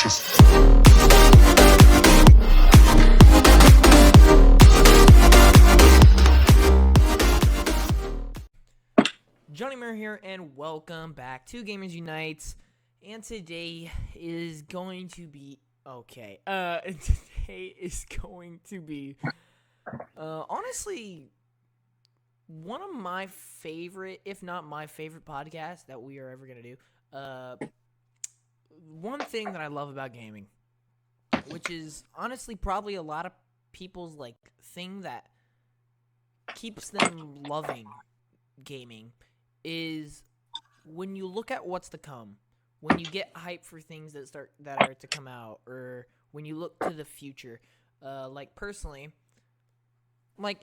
G.A.M.E.R here, and welcome back to Gamers Unite. And today is going to be honestly one of my favorite, if not my favorite, podcast that we are ever gonna do. One thing that I love about gaming, which is honestly probably a lot of people's thing that keeps them loving gaming, is when you look at what's to come, when you get hype for things that are to come out, or when you look to the future. Personally,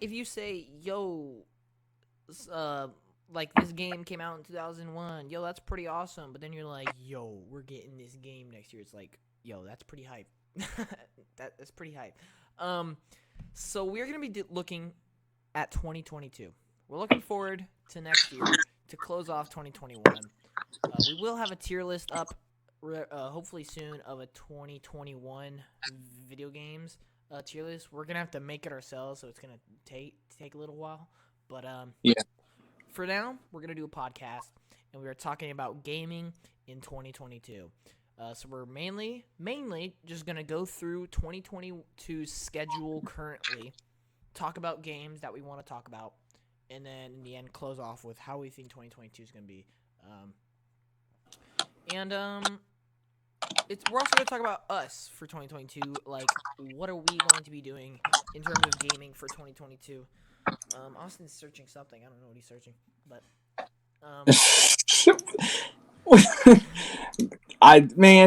if you say, yo, this game came out in 2001, yo, that's pretty awesome, but then you're like, yo, we're getting this game next year. It's like, yo, that's pretty hype. That's pretty hype. So we're gonna be looking at 2022. We're looking forward to next year to close off 2021. We will have a tier list up hopefully soon of a 2021 video games tier list. We're gonna have to make it ourselves, so it's gonna take a little while. But yeah. For now, we're gonna do a podcast, and we are talking about gaming in 2022. So we're mainly just gonna go through 2022's schedule currently, talk about games that we want to talk about, and then in the end close off with how we think 2022 is going to be. We're also going to talk about us for 2022, like what are we going to be doing in terms of gaming for 2022. Austin's searching something. I don't know what he's searching, but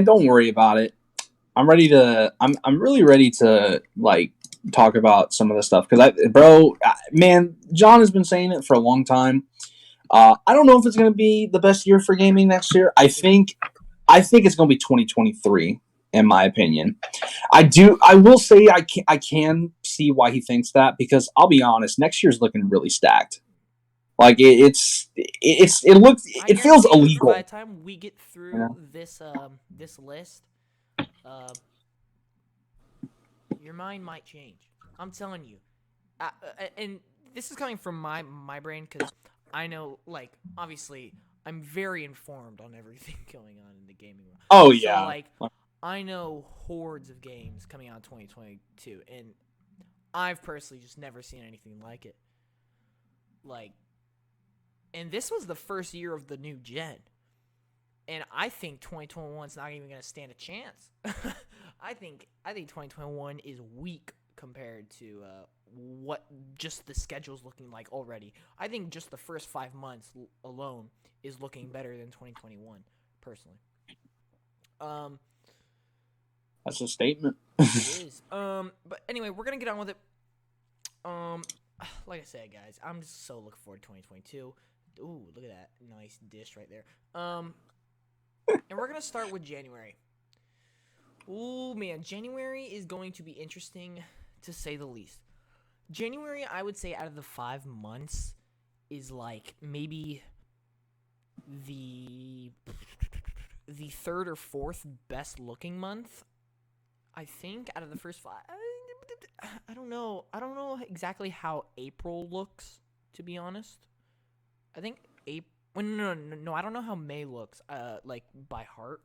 don't worry about it. I'm really ready to talk about some of the stuff because John has been saying it for a long time. I don't know if it's going to be the best year for gaming next year. I think it's going to be 2023, in my opinion. I will say I can see why he thinks that, because I'll be honest, next year's looking really stacked. Like it feels illegal. By the time we get through this list, your mind might change. I'm telling you. And this is coming from my brain, because I know, obviously, I'm very informed on everything going on in the gaming world. Oh, yeah. So, I know hordes of games coming out in 2022, and I've personally just never seen anything like it. And this was the first year of the new gen. And I think 2021 is not even going to stand a chance. I think 2021 is weak compared to what just the schedule's looking like already. I think just the first 5 months alone is looking better than 2021, personally. That's a statement. It is. But anyway, we're gonna get on with it. Like I said, guys, I'm just so looking forward to 2022. Ooh, look at that nice dish right there. And we're gonna start with January. Ooh, man, January is going to be interesting, to say the least. January, I would say, out of the 5 months, is maybe the third or fourth best looking month. I think out of the first 5. I don't know. I don't know exactly how April looks, to be honest. I think April. No. I don't know how May looks. By heart.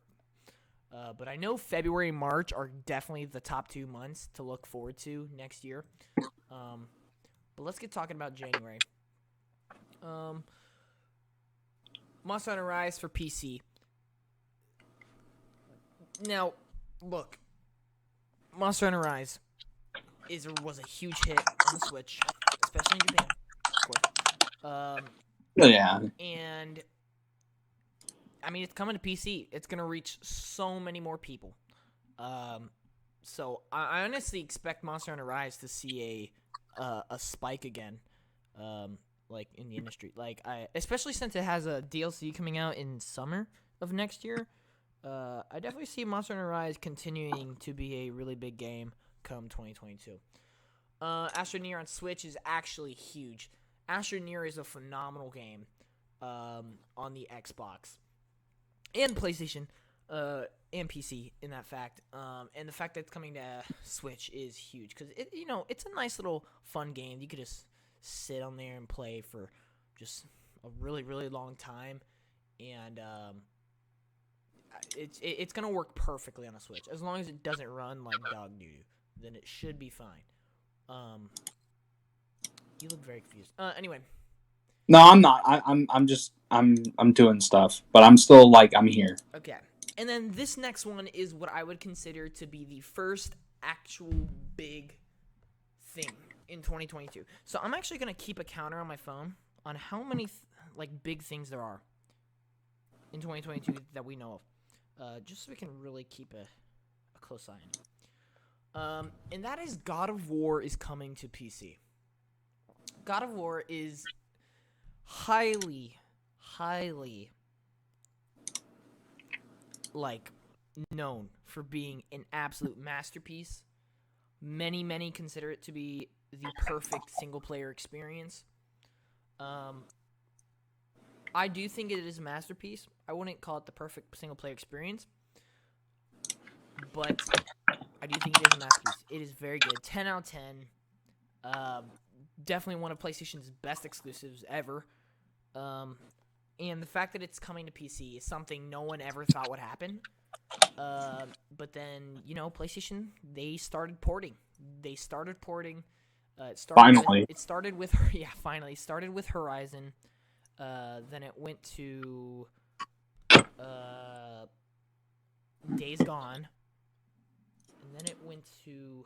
But I know February and March are definitely the top 2 months to look forward to next year. But let's get talking about January. Monster Hunter Rise for PC. Now, look, Monster Hunter Rise was a huge hit on the Switch, especially in Japan, of course. Yeah. And I mean, it's coming to PC. It's gonna reach so many more people. So I honestly expect Monster Hunter Rise to see a spike again, in the industry. Especially since it has a DLC coming out in summer of next year. I definitely see Monster Hunter Rise continuing to be a really big game come 2022. Astro Near on Switch is actually huge. Astro Near is a phenomenal game on the Xbox and PlayStation. and PC in that fact. And the fact that it's coming to Switch is huge because it's a nice little fun game. You could just sit on there and play for just a really really long time, and it's gonna work perfectly on a Switch as long as it doesn't run like dog doo doo. Then it should be fine. You look very confused. Anyway. No, I'm not. I'm doing stuff, but I'm still like I'm here. Okay. And then this next one is what I would consider to be the first actual big thing in 2022. So I'm actually going to keep a counter on my phone on how many big things there are in 2022 that we know of. Just so we can really keep a close eye on it. And that is God of War is coming to PC. God of War is highly known for being an absolute masterpiece. Many consider it to be the perfect single player experience. I do think it is a masterpiece. I wouldn't call it the perfect single player experience, but I do think it is a masterpiece. It is very good. 10 out of 10. Definitely one of PlayStation's best exclusives ever. And the fact that it's coming to PC is something no one ever thought would happen. But then, PlayStation, they started porting. It started Finally. finally. It started with Horizon. Then it went to Days Gone. And then it went to...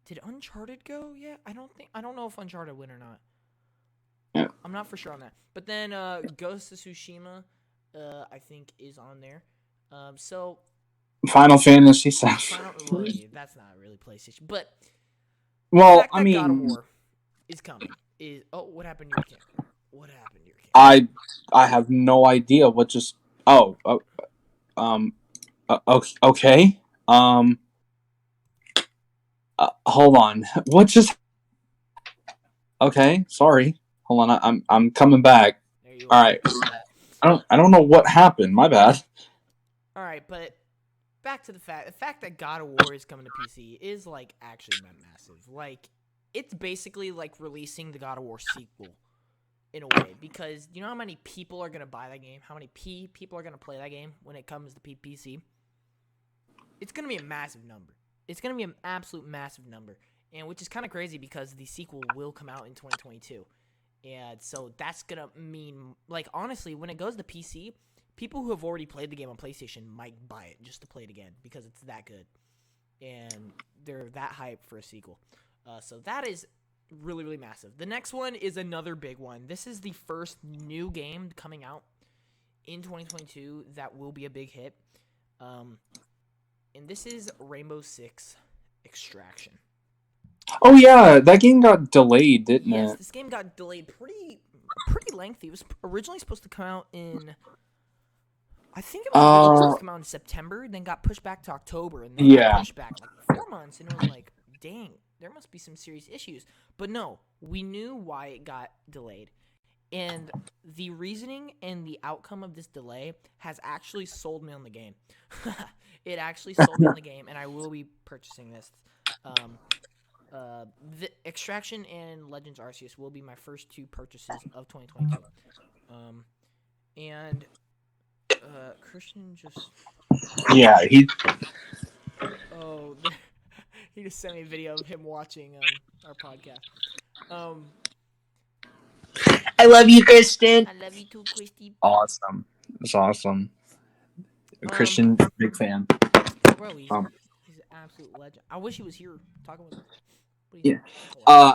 Did Uncharted go yet? I don't know if Uncharted went or not. Yeah. I'm not for sure on that. But then Ghost of Tsushima, I think, is on there. So Final Fantasy VII. That's not really PlayStation. But well, the fact that God of War is coming is... Oh, what happened to your camera? What happened to your camera? I have no idea what just... okay. Hold on. What just... Okay, sorry. Hold on, I'm coming back. There you All are. right. I don't know what happened. My bad. All right, but back to the fact that God of War is coming to PC is actually massive. It's basically like releasing the God of War sequel in a way, because you know how many people are gonna buy that game, how many people are gonna play that game when it comes to PC. It's gonna be a massive number. It's gonna be an absolute massive number, and which is kind of crazy because the sequel will come out in 2022, and so that's gonna mean honestly, when it goes to PC. People who have already played the game on PlayStation might buy it just to play it again because it's that good. And they're that hyped for a sequel. So that is really, really massive. The next one is another big one. This is the first new game coming out in 2022 that will be a big hit. And this is Rainbow Six Extraction. Oh, yeah. That game got delayed, didn't it? Yes, this game got delayed pretty lengthy. It was originally supposed to come out in... I think it was originally supposed to come out in September, then got pushed back to October, and then got pushed back 4 months, and it was like, dang, there must be some serious issues. But no, we knew why it got delayed. And the reasoning and the outcome of this delay has actually sold me on the game. It actually sold me on the game, and I will be purchasing this. The Extraction and Legends Arceus will be my first two purchases of 2022. And... Christian just... Yeah, he just sent me a video of him watching our podcast. I love you, Christian. I love you too, Christy. awesome. It's awesome. Christian, big fan. Bro, he's an absolute legend. I wish he was here talking with us. Yeah.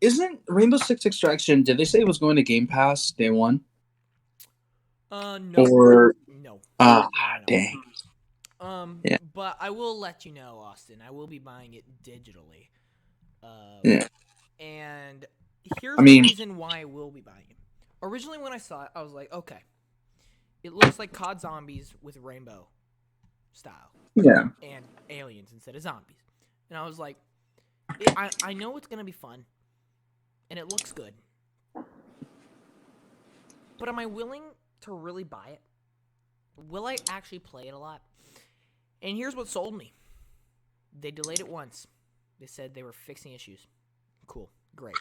Isn't Rainbow Six Extraction? Did they say it was going to Game Pass day one? No. Or no. Dang. Yeah. But I will let you know, Austin. I will be buying it digitally. Yeah. And here's the reason why I will be buying it. Originally, when I saw it, I was like, okay, it looks like COD Zombies with rainbow style. Yeah. And aliens instead of zombies. And I was like, I know it's going to be fun. And it looks good. But am I willing to really buy it? will I actually play it a lot? And here's what sold me. They delayed it once. They said they were fixing issues. Cool. Great.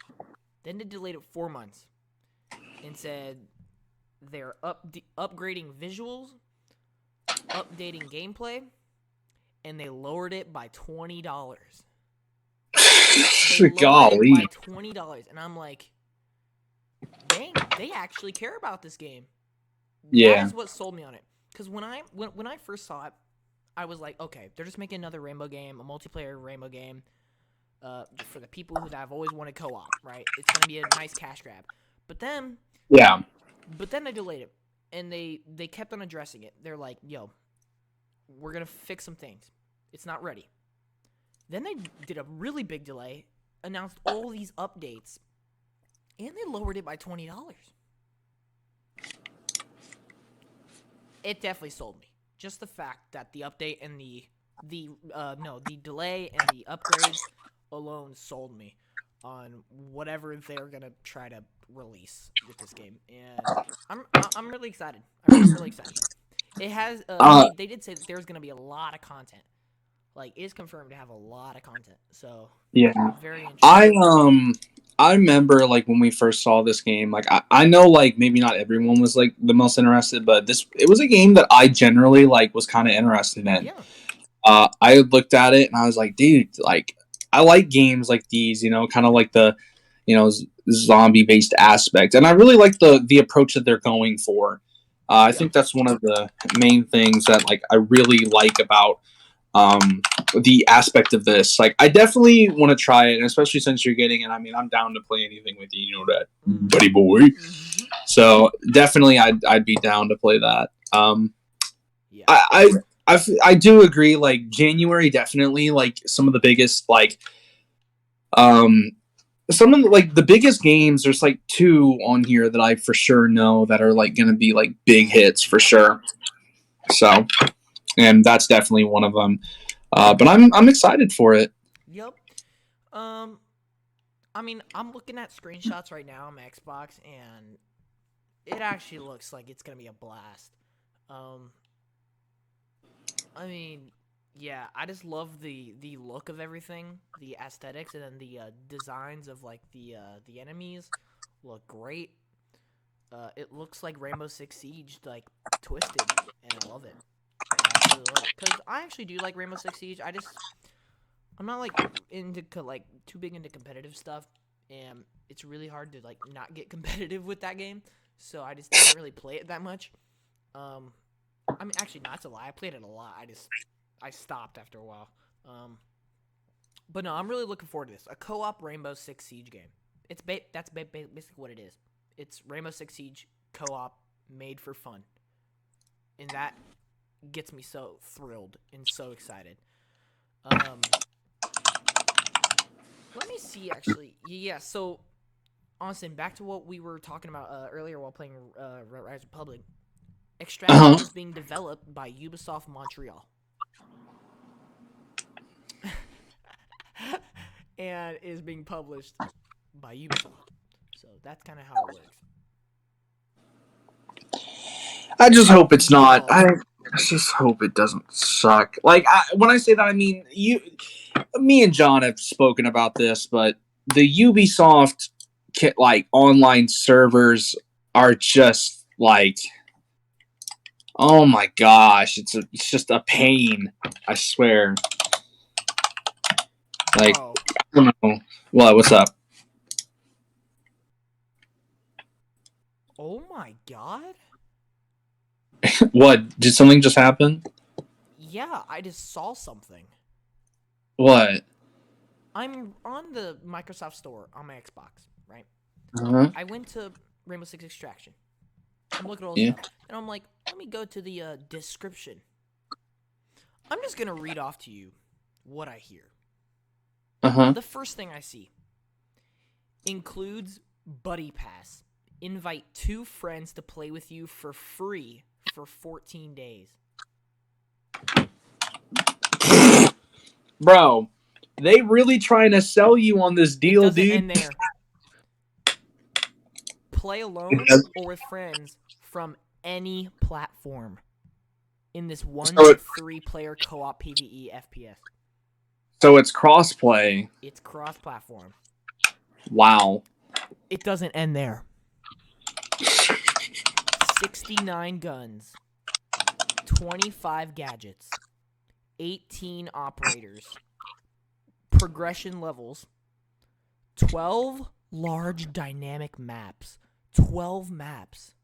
Then they delayed it 4 months and said they're upgrading visuals, updating gameplay, and they lowered it by $20. They lowered Golly. it by $20, and I'm like, dang, they actually care about this game. Yeah. That is what sold me on it. Because when I first saw it, I was like, okay, they're just making another Rainbow game, a multiplayer Rainbow game, for the people who have always wanted co-op, right? It's gonna be a nice cash grab. But then they delayed it, and they kept on addressing it. They're like, yo, we're gonna fix some things. It's not ready. Then they did a really big delay, announced all these updates, and they lowered it by $20. It definitely sold me. Just the fact that the update and the delay and the upgrades alone sold me on whatever they're gonna try to release with this game, and I'm really excited. I'm really excited. It has they did say that there's gonna be a lot of content. Like, it is confirmed to have a lot of content. So Yeah. very interesting. I remember like when we first saw this game, like I know like maybe not everyone was like the most interested, but it was a game that I generally like was kind of interested in. Yeah. I looked at it and I was like, dude, like I like games like these, kind of like the, zombie based aspect, and I really like the approach that they're going for. I think that's one of the main things that like I really like about the aspect of this. Like, I definitely want to try it, and especially since you're getting it. I mean, I'm down to play anything with you. You know that, buddy boy. Mm-hmm. So definitely, I'd be down to play that. Yeah. I do agree. Like, January definitely like some of the biggest like some of the, like the biggest games. There's like 2 on here that I for sure know that are like going to be like big hits for sure. So, and that's definitely one of them. But I'm excited for it. Yep. I mean, I'm looking at screenshots right now on my Xbox, and it actually looks like it's gonna be a blast. I mean, yeah, I just love the look of everything, the aesthetics, and then the designs of like the enemies look great. It looks like Rainbow Six Siege, like twisted, and I love it. I absolutely love it, because I actually do like Rainbow Six Siege. I'm not like like too big into competitive stuff, and it's really hard to like not get competitive with that game. So I just didn't really play it that much. I mean, actually, not to lie, I played it a lot. I stopped after a while. But no, I'm really looking forward to this. A co-op Rainbow Six Siege game. That's basically what it is. It's Rainbow Six Siege co-op made for fun, and that gets me so thrilled and so excited. Let me see, actually. Yeah, so, Austin, back to what we were talking about earlier while playing Rise Republic. Extraction is being developed by Ubisoft Montreal. And is being published by Ubisoft. So that's kind of how it works. I just hope it's not. I just hope it doesn't suck. Like, when I say that, I mean me and John have spoken about this, but the Ubisoft like online servers are just like, oh my gosh, it's just a pain. I swear. Like, I don't know. What? What's up? Oh my god. What? Did something just happen? Yeah, I just saw something. What? I'm on the Microsoft Store on my Xbox, right? Uh-huh. I went to Rainbow Six Extraction. I'm looking at all this stuff, and I'm like, let me go to the description. I'm just gonna read off to you what I hear. The first thing I see includes Buddy Pass. Invite 2 friends to play with you for free for 14 days. Bro, they really trying to sell you on this deal, dude. End there. Play alone or with friends from any platform. in this 1 So to it- 3 player co-op PvE FPS. So it's crossplay. It's cross-platform. Wow. It doesn't end there. 69 guns, 25 gadgets, 18 operators, progression levels, 12 large dynamic maps, 12 maps,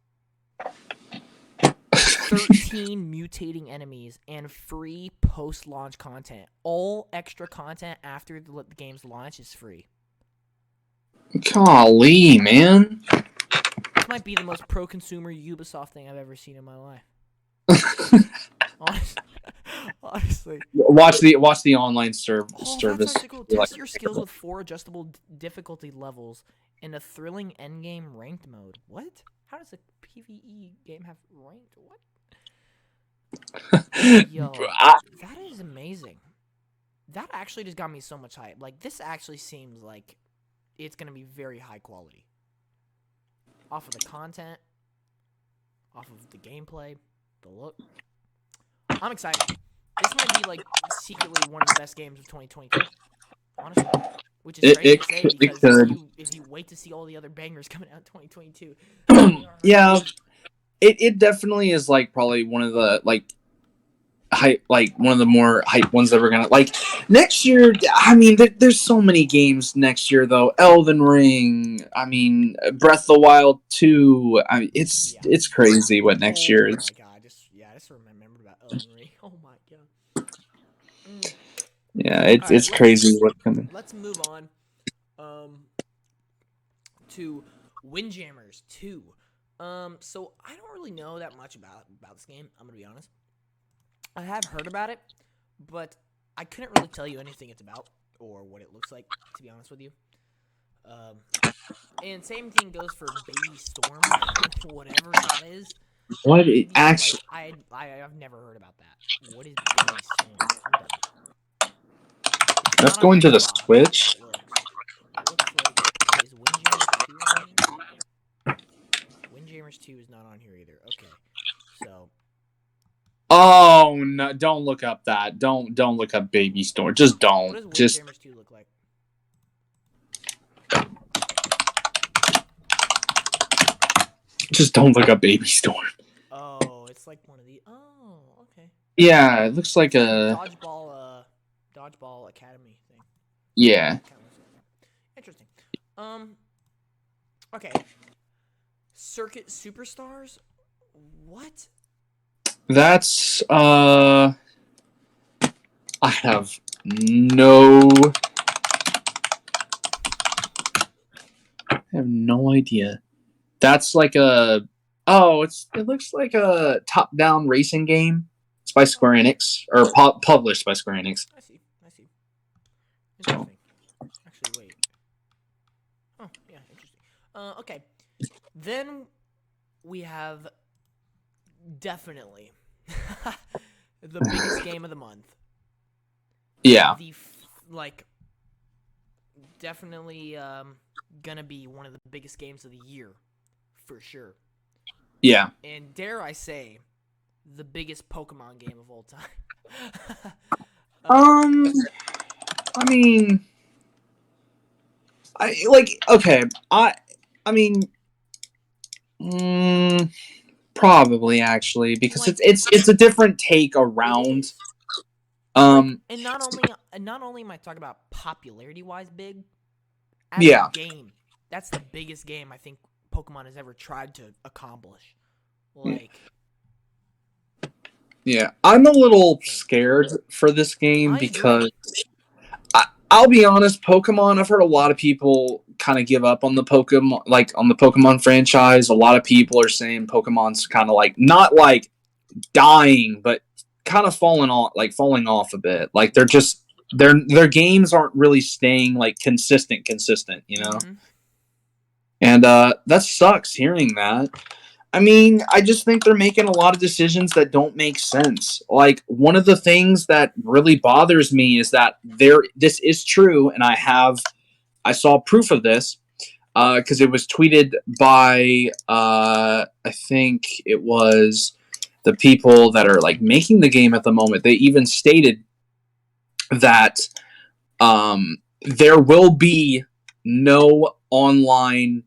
13 mutating enemies, and free post-launch content. All extra content after the game's launch is free. Golly, man. This might be the most pro-consumer Ubisoft thing I've ever seen in my life. Honestly. Watch the online Oh, service. that's actually cool. Test your skills with 4 adjustable difficulty levels in a thrilling endgame ranked mode. What? How does a PvE game have ranked? What? Yo, that is amazing. That actually just got me so much hype. Like, this actually seems like it's going to be very high quality. Off of the content, off of the gameplay, the look. I'm excited. This might be, like, secretly one of the best games of 2022. Honestly. Which is crazy to say because if you wait to see all the other bangers coming out in 2022. Yeah, it definitely is, like, probably one of the, like, hype, like one of the more hype ones that we're gonna like next year. I mean, there's so many games next year though. Elden Ring. I mean, Breath of the Wild 2. I mean, it's crazy what next year is. Oh my god! I just remembered about Elden Ring. Oh my god. Yeah, it's crazy what's coming. Let's move on. To Windjammers 2. So I don't really know that much about this game. I'm gonna be honest. I have heard about it, but I couldn't really tell you anything it's about or what it looks like, to be honest with you. And same thing goes for Baby Storm, whatever that is. What it actually? Like, I've never heard about that. What is Baby Storm? That's going to the Switch. It looks like is Windjammers 2 on here? Windjammers 2 is not on here either. Okay, so. Oh no! Don't look up that. Don't look up Baby Storm. Just don't. What does Windjammers 2 look like? Just don't look up Baby Storm. Oh, it's like one of the. Oh, okay. Yeah, it looks like a dodgeball academy thing. Yeah. Interesting. Okay. Circuit Superstars. What? That's I have no idea. That's like it looks like a top-down racing game. It's by Square Enix or published by Square Enix. I see. Interesting. Actually, wait. Oh, yeah, interesting. Okay. Then we have definitely the biggest game of the month. Yeah. Definitely gonna be one of the biggest games of the year, for sure. Yeah. And dare I say, the biggest Pokemon game of all time. I mean, probably actually because Like, it's a different take around. And not only am I talking about popularity wise big, as a game, that's the biggest game I think Pokemon has ever tried to accomplish. Like, yeah, I'm a little scared for this game because I'll be honest, Pokemon, I've heard a lot of people kind of give up on the Pokemon franchise. A lot of people are saying Pokemon's kind of like not like dying, but kind of falling off a bit. Like they're just their games aren't really staying like consistent, you know? Mm-hmm. And that sucks hearing that. I mean, I just think they're making a lot of decisions that don't make sense. Like, one of the things that really bothers me is that this is true, and I saw proof of this, because it was tweeted by, I think it was the people that are like making the game at the moment, they even stated that there will be no online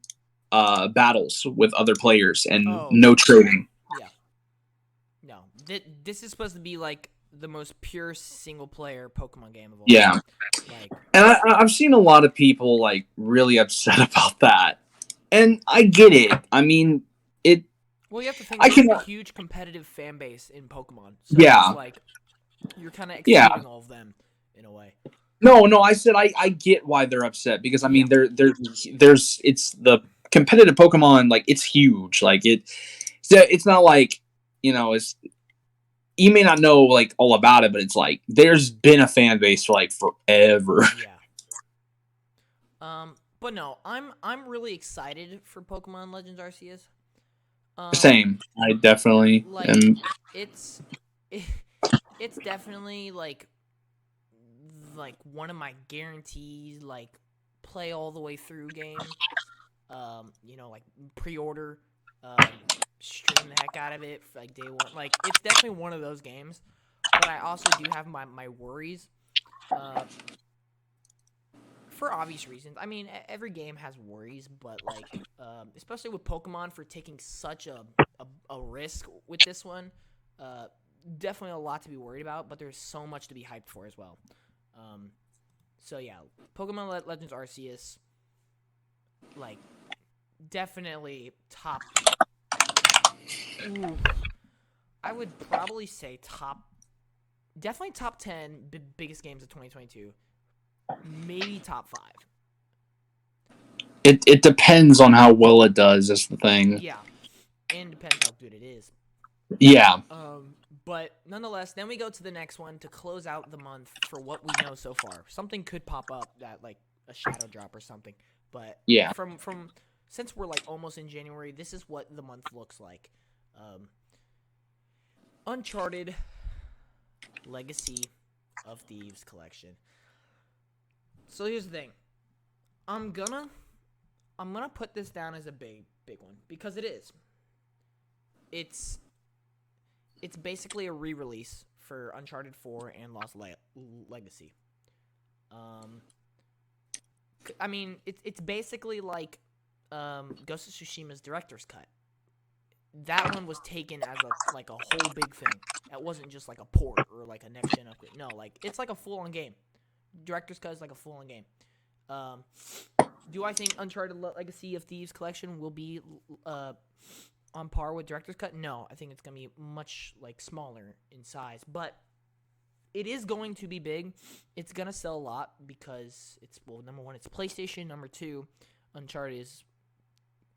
battles with other players and no trading. Yeah. No. This is supposed to be like the most pure single player Pokemon game of all time. Like, and I've seen a lot of people like really upset about that, and I get it. I mean, it. Well, you have to think there's a huge competitive fan base in Pokemon. So yeah. It's like you're kind of excluding all of them in a way. No, I said I get why they're upset because I mean there's it's the competitive Pokemon, like it's huge. Like it's not like, it's, you may not know like all about it, but it's like there's been a fan base for like forever. Yeah. But no, I'm really excited for Pokemon Legends Arceus. Same. I definitely am. It's definitely like one of my guarantees, like play all the way through game. Like pre-order, stream the heck out of it for like day one. Like it's definitely one of those games. But I also do have my worries. For obvious reasons. I mean, every game has worries, but like, especially with Pokemon for taking such a risk with this one, definitely a lot to be worried about. But there's so much to be hyped for as well. So yeah, Pokemon Legends Arceus, like, definitely top. Ooh, I would probably say definitely top 10 biggest games of 2022. Maybe top 5. It depends on how well it does. Is the thing. Yeah, and depends how good it is. Yeah. But nonetheless, then we go to the next one to close out the month for what we know so far. Something could pop up that like a shadow drop or something. But yeah, from since we're like almost in January, this is what the month looks like. Uncharted Legacy of Thieves collection. So here's the thing. I'm gonna put this down as a big one because it is. It's basically a re-release for Uncharted 4 and Lost Legacy. I mean, it's basically like Ghost of Tsushima's director's cut. That one was taken as a whole big thing. That wasn't just like a port or like a next gen upgrade. No, like it's like a full on game. Director's cut is like a full on game. Do I think Uncharted Legacy of Thieves collection will be on par with Director's Cut? No, I think it's gonna be much like smaller in size, but it is going to be big. It's gonna sell a lot because number one, it's PlayStation. Number two, Uncharted is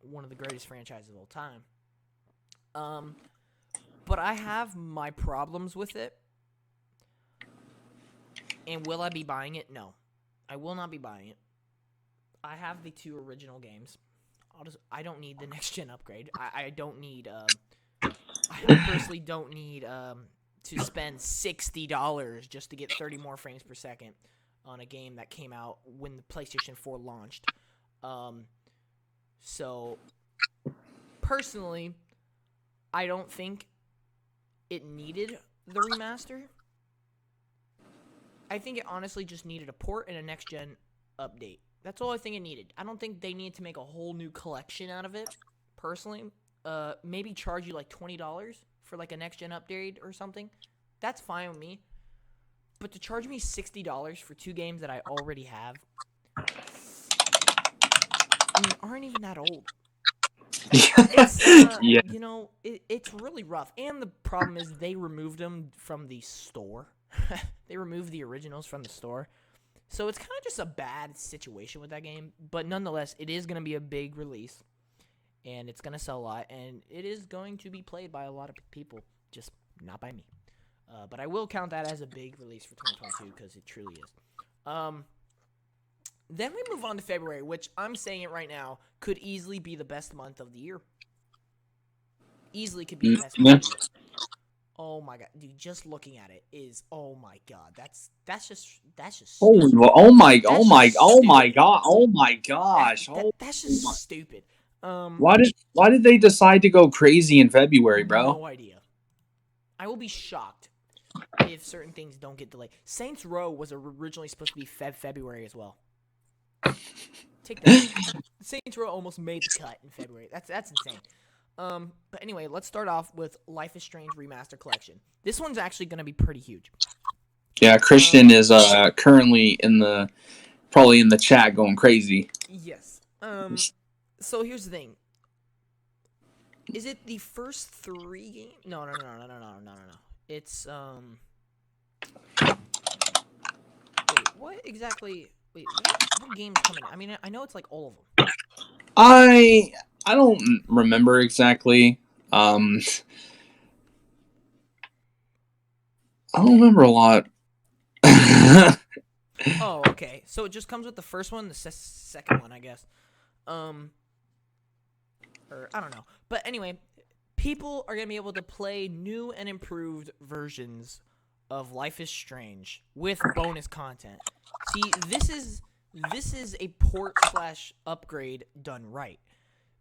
one of the greatest franchises of all time. But I have my problems with it. And will I be buying it? No, I will not be buying it. I have the 2 original games. I don't need the next gen upgrade. I don't need. I personally don't need to spend $60 just to get 30 more frames per second on a game that came out when the PlayStation 4 launched. So personally, I don't think it needed the remaster. I think it honestly just needed a port and a next gen update. That's all I think it needed. I don't think they needed to make a whole new collection out of it, personally. Maybe charge you like $20 for like a next gen upgrade or something. That's fine with me. But to charge me $60 for 2 games that I already have, aren't even that old. It's, yeah. It's really rough. And the problem is they removed them from the store. They removed the originals from the store. So it's kind of just a bad situation with that game. But nonetheless, it is going to be a big release. And it's going to sell a lot. And it is going to be played by a lot of people. Just not by me. But I will count that as a big release for 2022 because it truly is. Then we move on to February, which I'm saying it right now, could easily be the best month of the year. Easily could be the best month of the year. Oh my god, dude! Just looking at it is, oh my god, that's just. Oh my gosh! That's just stupid. Why did they decide to go crazy in February, bro? No idea. I will be shocked if certain things don't get delayed. Saints Row was originally supposed to be February as well. Take that. Saints Row almost made the cut in February. That's insane. But anyway, let's start off with Life is Strange Remaster Collection. This one's actually going to be pretty huge. Yeah, Christian is currently probably in the chat going crazy. Yes. So here's the thing. Is it the first 3 games? No. It's Wait, what exactly? Wait, what game's coming? I mean, I know it's like all of them. I don't remember exactly. I don't remember a lot. Oh, okay. So it just comes with the first one, the second one, I guess. Or I don't know. But anyway, people are gonna be able to play new and improved versions of Life is Strange with bonus content. See, this is a port / upgrade done right.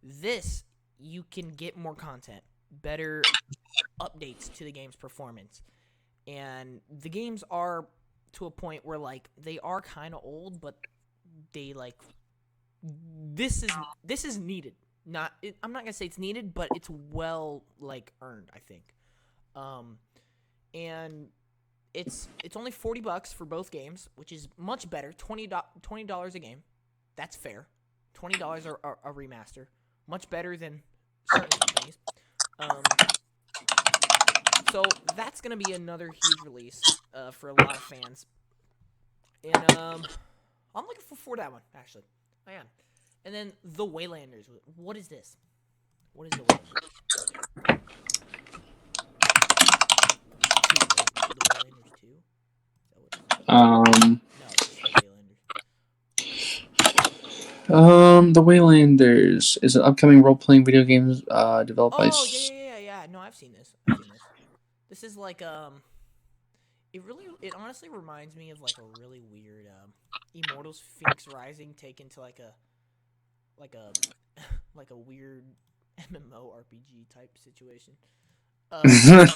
This, you can get more content, better updates to the game's performance, and the games are to a point where like they are kind of old, but they like this is needed. I'm not gonna say it's needed, but it's well like earned, I think. And it's only $40 for both games, which is much better. $20 a game, that's fair. $20 a remaster, much better than certain companies. So that's gonna be another huge release for a lot of fans. And I'm looking for that one actually. I am. And then the Waylanders. What is this? What is the Waylanders? The Waylanders 2? Is that what it is? No, it's just the Waylanders. The Waylanders is an upcoming role-playing video games developed by. Oh yeah. No, I've seen this. This is like it honestly reminds me of like a really weird Immortals Phoenix Rising taken to like a like a weird MMORPG type situation. But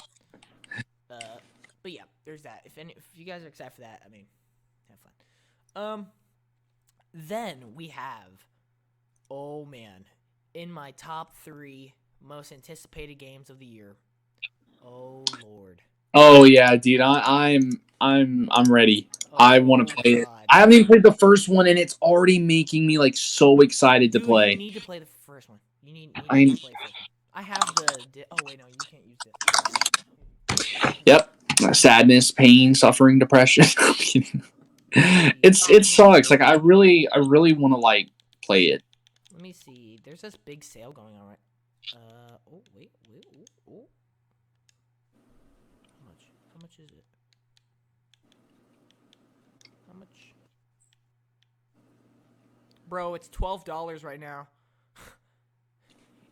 yeah, there's that. If you guys are excited for that, I mean, have fun. Then we have, oh man, in my top 3 most anticipated games of the year. Oh lord. Oh yeah, dude, I'm ready. I want to play it. God. I haven't even played the first one, and it's already making me like so excited to play. You need to play the first one. You need to play the first one. I have the. Oh wait, no, you can't use it. Yep, sadness, pain, suffering, depression. It sucks. Like I really want to like play it. Let me see. There's this big sale going on right. Oh wait. Oh. How much is it? How much? Bro, it's $12 right now.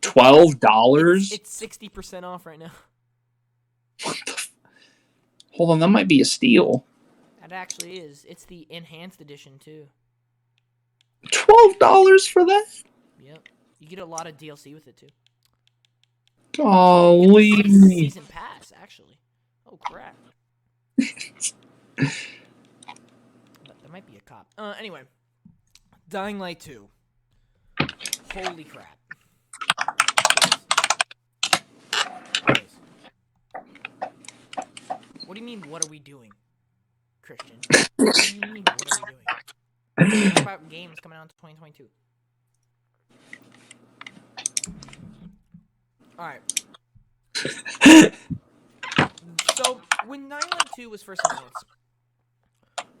$12? It's 60% off right now. What the? Hold on, that might be a steal. That actually is. It's the enhanced edition too. $12 for that? Yep. You get a lot of DLC with it too. Golly. Season pass, actually. Oh crap. But there might be a cop. Anyway. Dying Light 2. Holy crap. What do you mean, what are we doing, Christian? What do you mean, what are we doing? What about games coming out in 2022? Alright. So, when Dying Light 2 was first announced,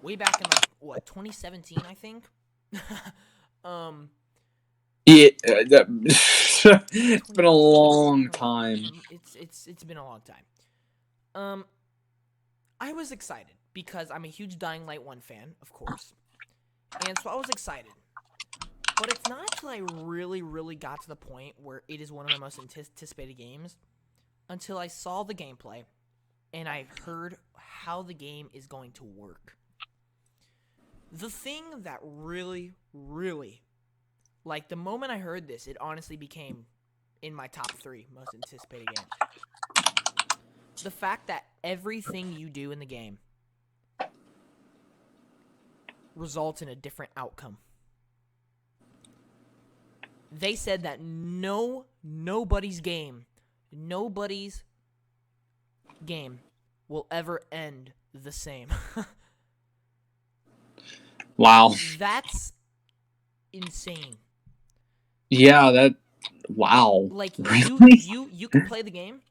way back in, like, what, 2017, I think? Yeah, it's been a long time. It's been a long time. I was excited because I'm a huge Dying Light 1 fan, of course. And so I was excited. But it's not until I really, really got to the point where it is one of my most anticipated games until I saw the gameplay and I heard how the game is going to work. The thing that really, really, like the moment I heard this, it honestly became in my top 3 most anticipated games. the fact that everything you do in the game results in a different outcome. They said that nobody's game will ever end the same. Wow. That's insane. Yeah, wow. Like Really? you can play the game,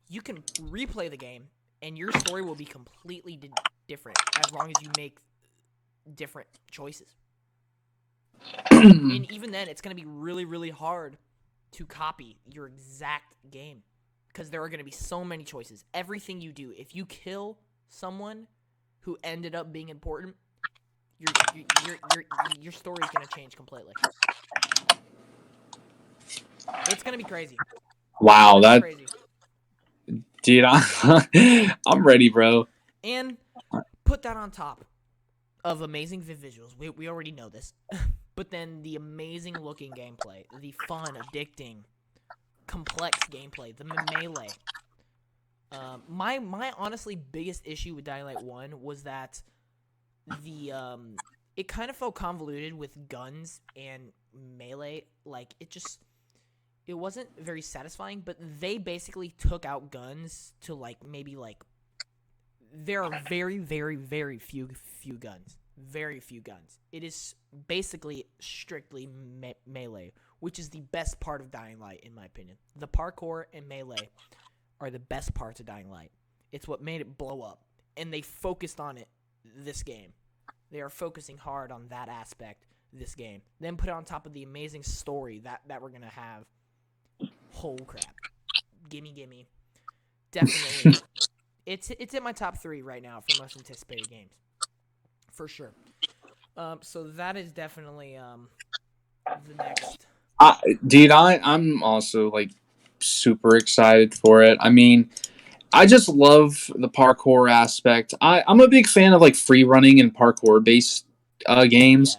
you can replay the game, and your story will be completely different as long as you make different choices. And even then, it's going to be really, really hard to copy your exact game because there are going to be so many choices. Everything you do, if you kill someone who ended up being important, your story is going to change completely. It's going to be crazy. Wow, that Crazy. dude, I'm ready, bro. And put that on top of amazing visuals. We already know this. But then the amazing looking gameplay, the fun, addicting, complex gameplay, the melee. My honestly biggest issue with Dying Light 1 was that it kind of felt convoluted with guns and melee. Like it wasn't very satisfying, but they basically took out guns to there are very, very, very few guns. Very few guns. It is basically strictly melee, which is the best part of Dying Light, in my opinion. The parkour and melee are the best parts of Dying Light. It's what made it blow up, and they focused on it this game. They are focusing hard on that aspect this game. Then put it on top of the amazing story that we're going to have. Holy crap. Gimme. Definitely. It's in my top 3 right now for most anticipated games. For sure. So that is definitely the next. Dude, I'm also like super excited for it. I mean, I just love the parkour aspect. I'm a big fan of like free running and parkour based games.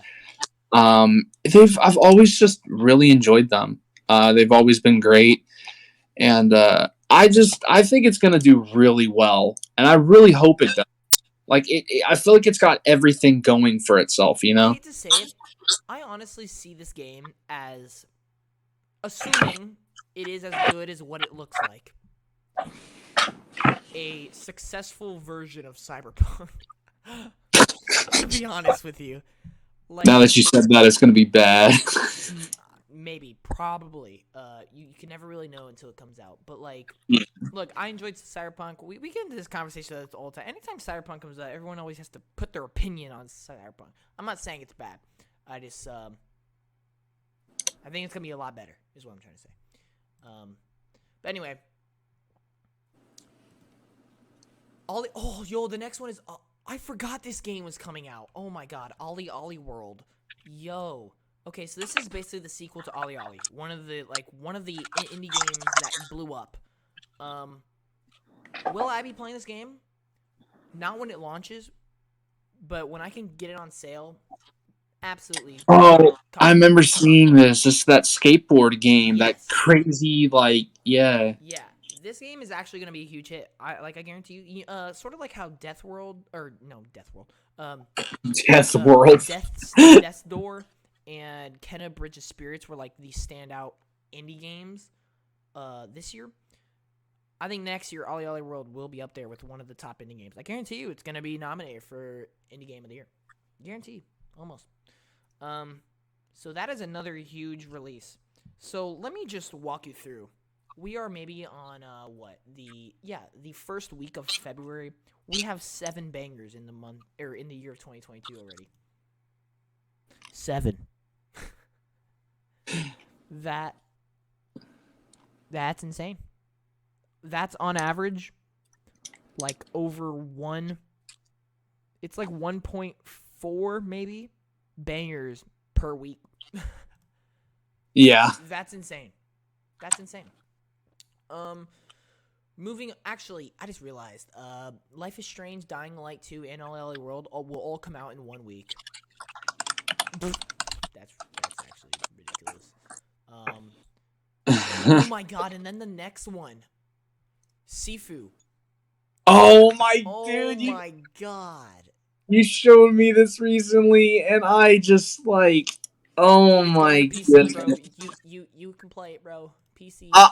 Yeah. I've always just really enjoyed them. They've always been great, and I think it's gonna do really well, and I really hope it does. Like I feel like it's got everything going for itself. You I know? hate to say it, I honestly see this game as, assuming it is as good as what it looks like, a successful version of Cyberpunk. To be honest with you, like, Now that you said that, it's gonna be bad. maybe, probably. You can never really know until it comes out. But like, look, I enjoyed Cyberpunk. We get into this conversation all the time. Anytime Cyberpunk comes out, everyone always has to put their opinion on Cyberpunk. I'm not saying it's bad. I just I think it's gonna be a lot better, is what I'm trying to say. But anyway, the next one is. I forgot this game was coming out. Oh my god, Ollie World. Yo. Okay, so this is basically the sequel to Ollie Ollie. One of the indie games that blew up. Will I be playing this game? Not when it launches, but when I can get it on sale, absolutely. Oh, I remember seeing this. This that skateboard game, that Yes. crazy yeah. Yeah, this game is actually gonna be a huge hit. I guarantee you. Sort of like how Death World. Death World. Death's Door and Kenna Bridge of Spirits were like the standout indie games this year. I think next year Ollie Ollie World will be up there with one of the top indie games. I guarantee you it's going to be nominated for Indie Game of the Year. Guaranteed. Almost. So that is another huge release. So let me just walk you through. We are maybe on the first week of February. We have 7 bangers in the month or in the year of 2022 already. 7. That's insane. That's on average like over 1. It's like 1.4 maybe bangers per week. Yeah. That's insane. Actually, I just realized, Life is Strange, Dying Light 2, and LA World will all come out in 1 week. That's actually ridiculous. Oh my god, and then the next one. Sifu. Oh my Oh dude, my god. you showed me this recently, and I just like, oh It's going to my PC, bro. goodness. You can play it, bro. PC. I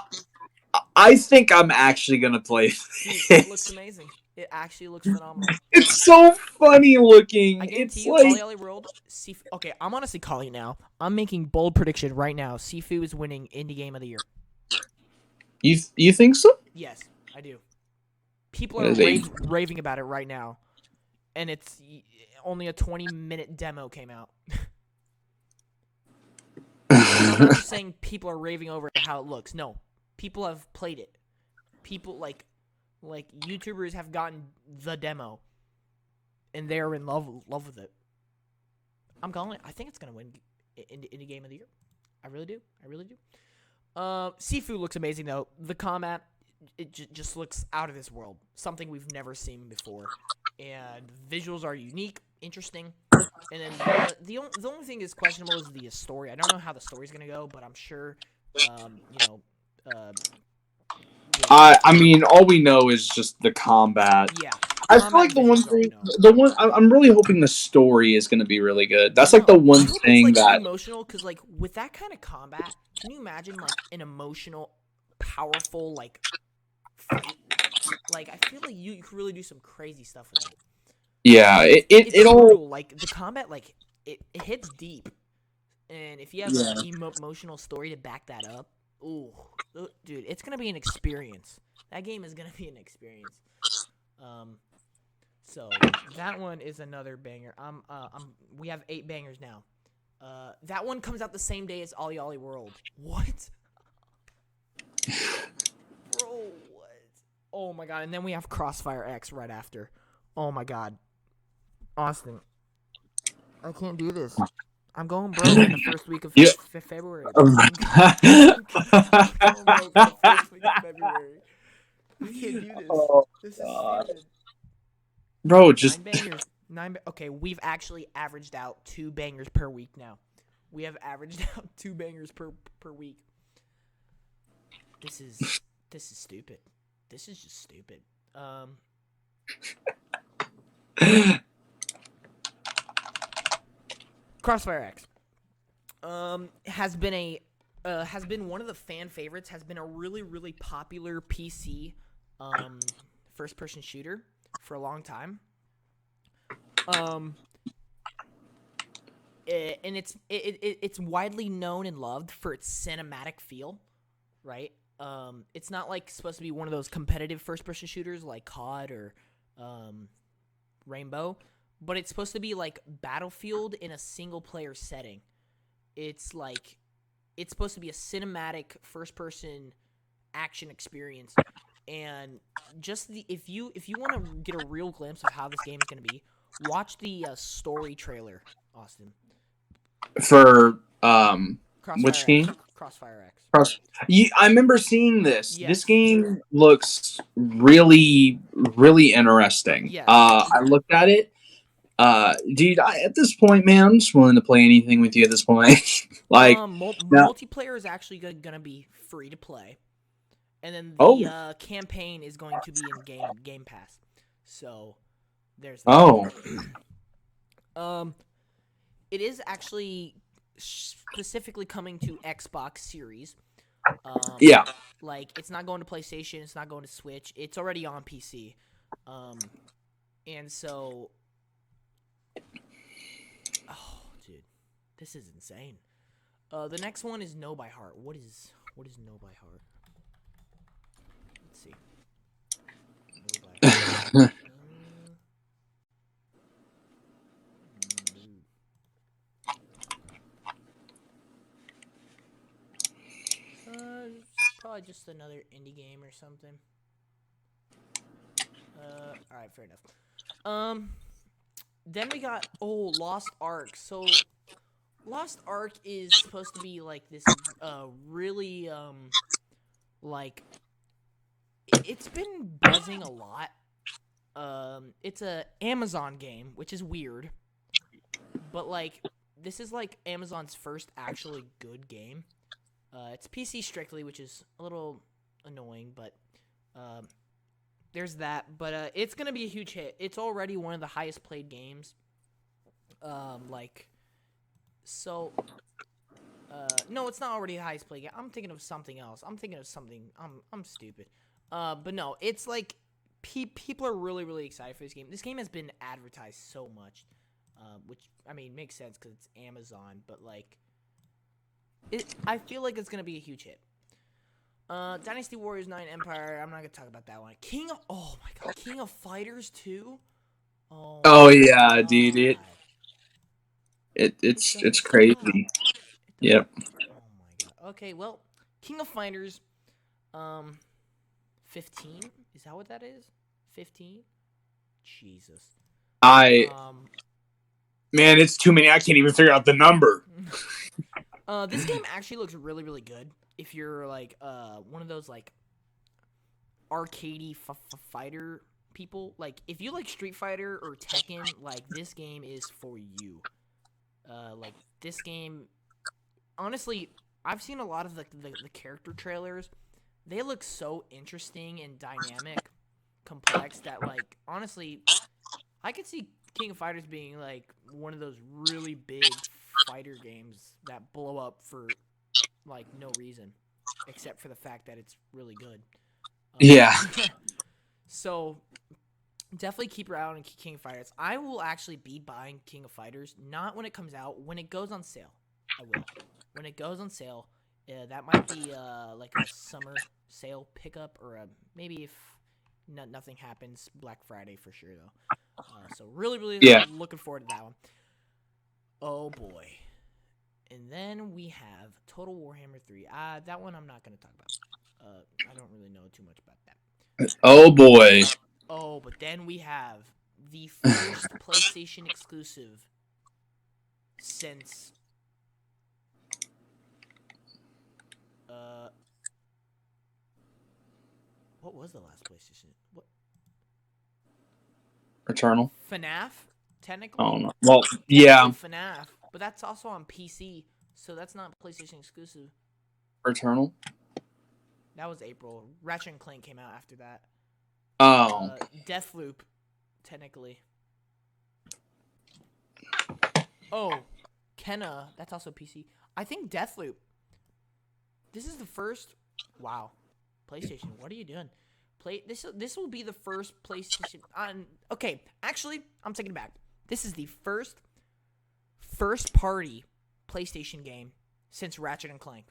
I think I'm actually gonna play Dude, it looks this. amazing. It actually looks phenomenal. It's so funny I looking. guarantee It's you, like Ollie World, Sifu. Okay, I'm honestly calling it now. I'm making bold prediction right now. Sifu is winning Indie Game of the Year. you think so? Yes, I do. People are They raving about it right now, and it's only a 20-minute demo came out. And I'm not just saying people are raving over how it looks. No, people have played it. People like YouTubers have gotten the demo, and they're in love with it. I'm calling it. I think it's gonna win Indie Game of the Year. I really do. I really do. Sifu looks amazing though. The combat, it just looks out of this world. Something we've never seen before, and visuals are unique, interesting. And then the only thing is questionable is the story. I don't know how the story's gonna go, but I'm sure, you know, uh, I mean, all we know is just the combat. yeah, I feel combat like and visuals are all we know. the one I'm really hoping the story is going to be really good. I That's like know. the I one hope it's thing like that emotional, because like with that kind of combat, can you imagine like an emotional, powerful like fight? Like I feel like you could really do some crazy stuff with that. yeah, It's it's it all brutal. Like the combat, like it hits deep, and if you have yeah. an emotional story to back that up, ooh, dude, it's gonna be an experience. That game is gonna be an experience. Um, so that one is another banger. We have 8 bangers now. That one comes out the same day as Ollie Ollie World. What? Bro, what? Oh my god, and then we have Crossfire X right after. Oh my god. Austin, I can't do this. I'm going broke in the first week of Yeah. February, bro. I'm going broke in the first week of February. I can't do this. Oh This is god. stupid. Bro, 9 just bangers. Okay, we've actually averaged out 2 bangers per week now. We have averaged out 2 bangers per week. This is stupid. This is just stupid. Crossfire X has been one of the fan favorites. Has been a really popular PC first person shooter for a long time. And it's widely known and loved for its cinematic feel, right? It's not like supposed to be one of those competitive first person shooters like COD or Rainbow, but it's supposed to be like Battlefield in a single player setting. It's like it's supposed to be a cinematic first person action experience, and just if you want to get a real glimpse of how this game is going to be, watch the story trailer, Austin. for which Crossfire X. game? Crossfire X. I remember seeing this. This Yes. game looks really interesting. Yes. I looked at it. Dude, at this point, man, I'm just willing to play anything with you at this point. Like, now, Multiplayer is actually gonna be free to play, and then oh, the campaign is going to be in Game Pass. So there's that. oh, It is actually specifically coming to Xbox Series. yeah. Like it's not going to PlayStation. It's not going to Switch. It's already on PC. And so, oh, dude, this is insane. The next one is Know by Heart. What is Know by Heart? Let's see. Know by Heart. Probably just another indie game or something. All right, fair enough. Then we got Lost Ark. So Lost Ark is supposed to be like this really like it's been buzzing a lot. It's a Amazon game, which is weird. But like this is like Amazon's first actually good game. It's PC strictly, which is a little annoying, but there's that. But it's gonna be a huge hit. It's already one of the highest played games. Like, so. No, it's not already the highest played game. I'm thinking of something else. I'm thinking of something. I'm stupid. But no, it's like people are really really excited for this game. This game has been advertised so much, which I mean makes sense because it's Amazon. But like, I feel like it's gonna be a huge hit. Dynasty Warriors 9 Empire. I'm not gonna talk about that one. Oh my god, King of Fighters 2. Oh yeah, God. dude. It's Doesn't stop. crazy. Yep. Oh my god. Okay, well, King of Fighters, 15. Is that what that is? 15. Jesus. Man, it's too many. I can't even figure out the number. This game actually looks really really good. If you're like one of those like arcadey fighter people, like if you like Street Fighter or Tekken, like this game is for you. Like this game, honestly, I've seen a lot of the character trailers. They look so interesting and dynamic, complex that like honestly, I could see King of Fighters being like one of those really big fighter games that blow up for like no reason, except for the fact that it's really good. Yeah. So definitely keep your eye on King of Fighters. I will actually be buying King of Fighters, not when it comes out. When it goes on sale, I will. When it goes on sale, that might be like a summer sale pickup, or maybe if nothing happens, Black Friday for sure though. So really, really looking forward to that one. Oh boy. And then we have Total Warhammer 3. That one I'm not going to talk about. I don't really know too much about that. Oh boy. Oh, but then we have the first PlayStation exclusive since what was the last PlayStation? What? Returnal. FNAF, technically. Oh no. Well, yeah. FNAF, but that's also on PC, so that's not PlayStation exclusive. Returnal. That was April. Ratchet and Clank came out after that. Oh. Deathloop, technically. Oh, Kenna, that's also PC. I think Deathloop. This is the first. Wow, PlayStation, what are you doing? This will be the first PlayStation. Okay, actually, I'm taking it back. This is the first party PlayStation game since Ratchet and Clank.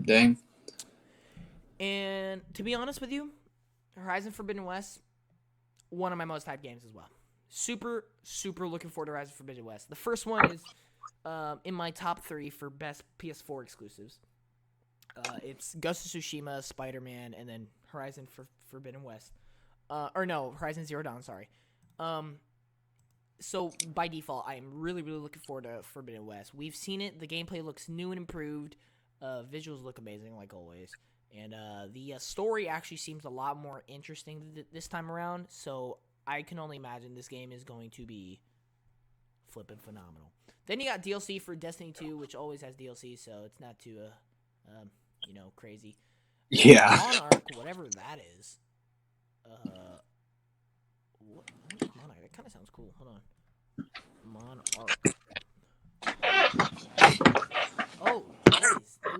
Dang. And to be honest with you, Horizon Forbidden West, one of my most hyped games as well. Super, super looking forward to Horizon Forbidden West. The first one is in my top 3 for best PS4 exclusives. It's Ghost of Tsushima, Spider-Man, and then Horizon Forbidden West. Horizon Zero Dawn, sorry. So by default, I am really, really looking forward to Forbidden West. We've seen it. The gameplay looks new and improved. Visuals look amazing, like always. And the story actually seems a lot more interesting this time around. So I can only imagine this game is going to be flipping phenomenal. Then you got DLC for Destiny 2, which always has DLC, so it's not too, crazy. Yeah. Monarch, whatever that is. What is Monarch? That kind of sounds cool. Hold on. Monarch. Oh, what is that?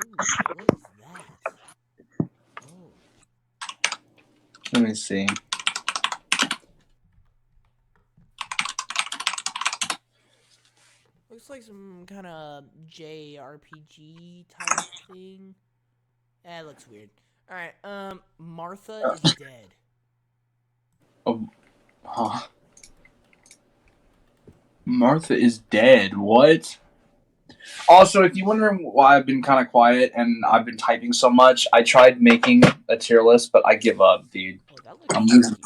Oh. Let me see. Looks like some kind of JRPG type thing. It looks weird. Alright, Martha is dead. Oh. Huh. Martha is dead. What? Also, if you're wondering why I've been kind of quiet and I've been typing so much, I tried making a tier list, but I give up, dude. Oh, that looks I'm losing. That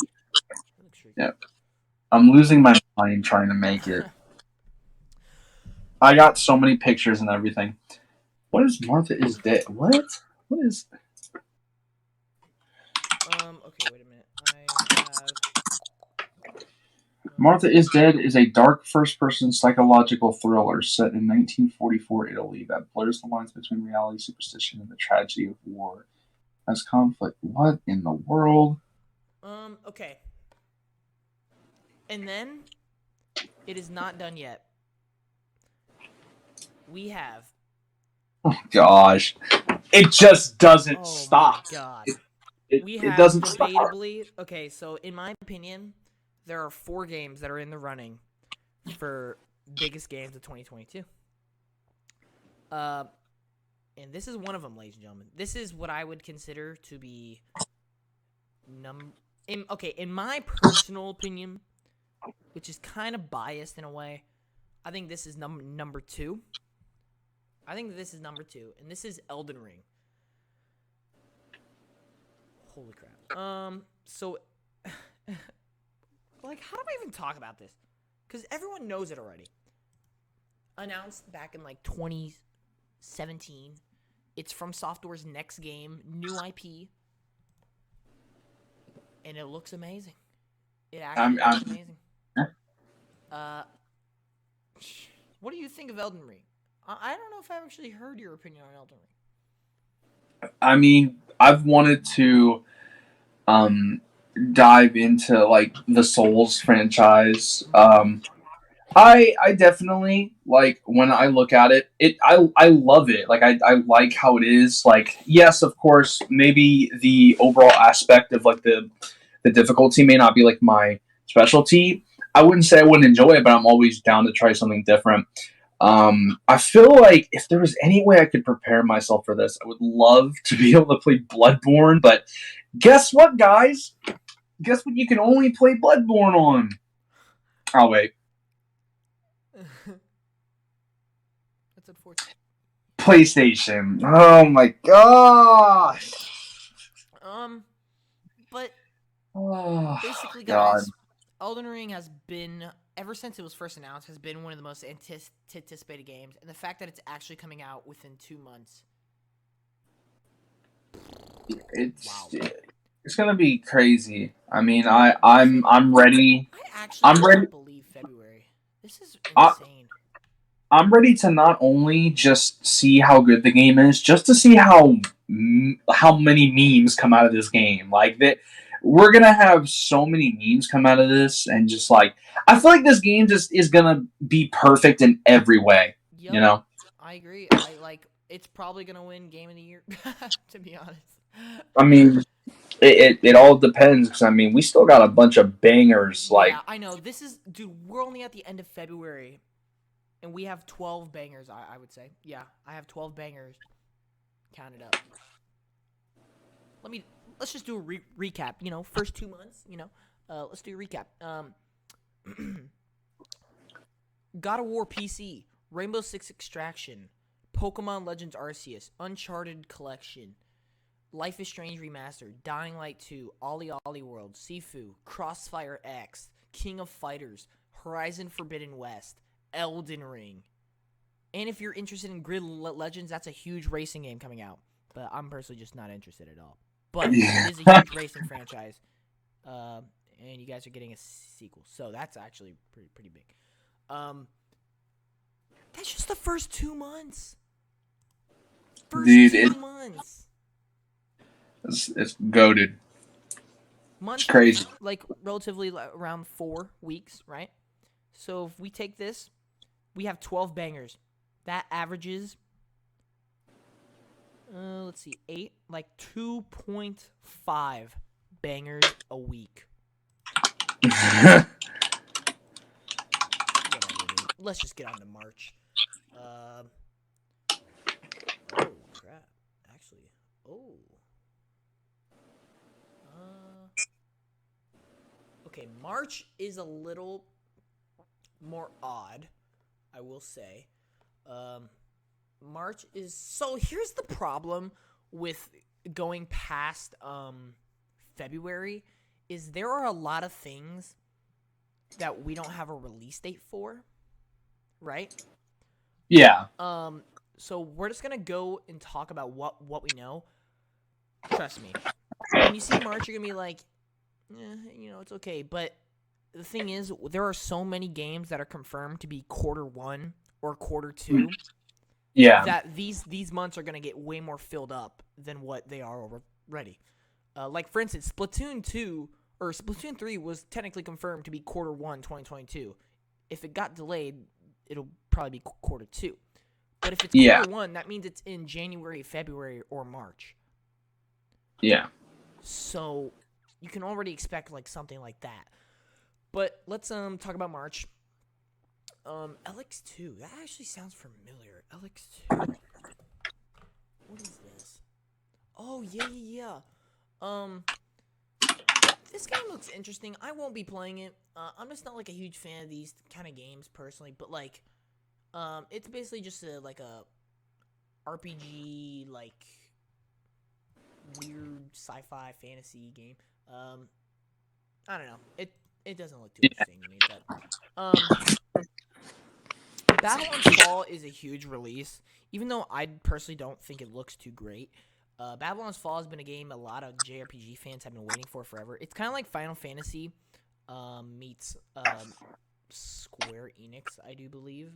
looks tricky. Yeah. I'm losing my mind trying to make it. I got so many pictures and everything. What is Martha is dead? What? What is? Okay, wait a minute. I have. Martha is Dead is a dark first-person psychological thriller set in 1944 Italy that blurs the lines between reality, superstition, and the tragedy of war as conflict. What in the world? Okay. And then it is not done yet. We have. Oh gosh, it just doesn't Oh stop. my god. We It have doesn't stop. debatably. Okay, so in my opinion, there are 4 games that are in the running for biggest games of 2022. And this is one of them, ladies and gentlemen. This is what I would consider to be in my personal opinion, which is kind of biased in a way. I think this is number 2. I think this is number 2, and this is Elden Ring. Holy crap. So like, how do I even talk about this? Because everyone knows it already. Announced back in like 2017. It's from Software's next game, new IP, and it looks amazing. It actually looks amazing. What do you think of Elden Ring? I don't know if I've actually heard your opinion on Elden Ring. I mean, I've wanted to dive into like the Souls franchise. I definitely like when I look at it. I love it. Like I like how it is. Like yes, of course, maybe the overall aspect of like the difficulty may not be like my specialty. I wouldn't say I wouldn't enjoy it, but I'm always down to try something different. I feel like if there was any way I could prepare myself for this, I would love to be able to play Bloodborne. But guess what, guys? Guess what? You can only play Bloodborne on. Oh wait, That's unfortunate. PlayStation. Oh my gosh. But Oh basically, God. guys, Elden Ring has been, ever since it was first announced, has been one of the most anticipated games, and the fact that it's actually coming out within 2 months. It's Wow. it's gonna be crazy. I mean, I'm ready. I actually I'm ready. cannot believe February. This is I, insane. I'm ready to not only just see how good the game is, just to see how many memes come out of this game. Like that, we're gonna have so many memes come out of this, and just like I feel like this game just is gonna be perfect in every way. Yep, You know. I agree. It's probably gonna win Game of the Year. To be honest. I mean, it all depends because I mean we still got a bunch of bangers. Like Yeah, I know. Dude. We're only at the end of February, and we have 12 bangers. I would say. Yeah, I have 12 bangers. Count it up. Let's just do a recap. First 2 months. Let's do a recap. God of War PC, Rainbow Six Extraction, Pokemon Legends Arceus, Uncharted Collection, Life is Strange Remastered, Dying Light 2, Ollie Ollie World, Sifu, Crossfire X, King of Fighters, Horizon Forbidden West, Elden Ring. And if you're interested in Grid Legends, that's a huge racing game coming out. But I'm personally just not interested at all. But it is a huge racing franchise. And you guys are getting a sequel. So that's actually pretty big. That's just the first 2 months. Dude, 2 months. It's goated. Months, It's crazy. like relatively around 4 weeks, right? So if we take this, we have 12 bangers. That averages, let's see, 8, like 2.5 bangers a week. Whatever, dude. Let's just get on to March. Oh crap! Actually, okay. March is a little more odd, I will say. March is so. Here's the problem with going past February is there are a lot of things that we don't have a release date for, right? Yeah. So we're just gonna go and talk about what we know. Trust me. When you see March, you're gonna be like, it's okay. But the thing is, there are so many games that are confirmed to be quarter one or quarter two Yeah. that these months are gonna get way more filled up than what they are already. Like for instance, Splatoon 2 or Splatoon 3 was technically confirmed to be quarter one 2022. If it got delayed, it'll probably be quarter two. But if it's Yeah. quarter one, that means it's in January, February, or March. Yeah. So you can already expect like something like that. But let's talk about March. LX2. That actually sounds familiar. LX2. What is this? Oh yeah. This game looks interesting. I won't be playing it. I'm just not like a huge fan of these kind of games personally, but like it's basically just like a RPG like weird sci-fi fantasy game. I don't know. It doesn't look too interesting to me, but Babylon's Fall is a huge release, even though I personally don't think it looks too great. Babylon's Fall has been a game a lot of JRPG fans have been waiting for forever. It's kind of like Final Fantasy meets Square Enix, I do believe.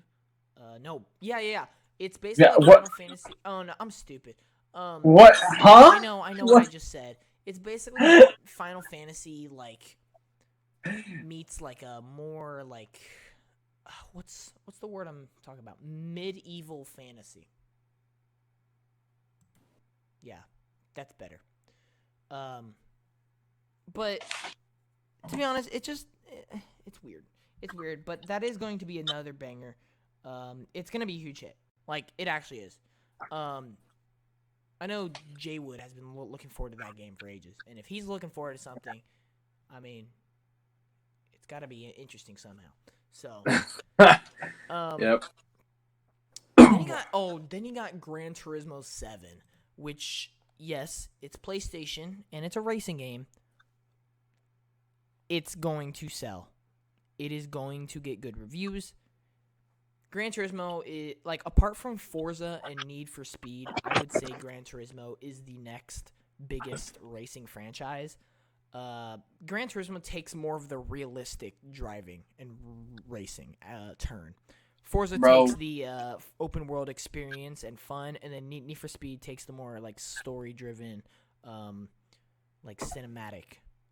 No, yeah. It's basically Yeah. What? Final Fantasy. Oh no, I'm stupid. What? Huh? I know what I just said. It's basically Final Fantasy like meets like a more like what's the word I'm talking about? Medieval fantasy. Yeah, that's better. But to be honest, it's weird. It's weird, but that is going to be another banger. It's gonna be a huge hit. Like it actually is. I know Jay Wood has been looking forward to that game for ages, and if he's looking forward to something, I mean, it's got to be interesting somehow. So, Yep. then you got Gran Turismo 7, which yes, it's PlayStation and it's a racing game. It's going to sell. It is going to get good reviews. Gran Turismo is like apart from Forza and Need for Speed, I would say Gran Turismo is the next biggest racing franchise. Gran Turismo takes more of the realistic driving and racing turn. Forza takes the open world experience and fun, and then Need for Speed takes the more like story driven, like cinematic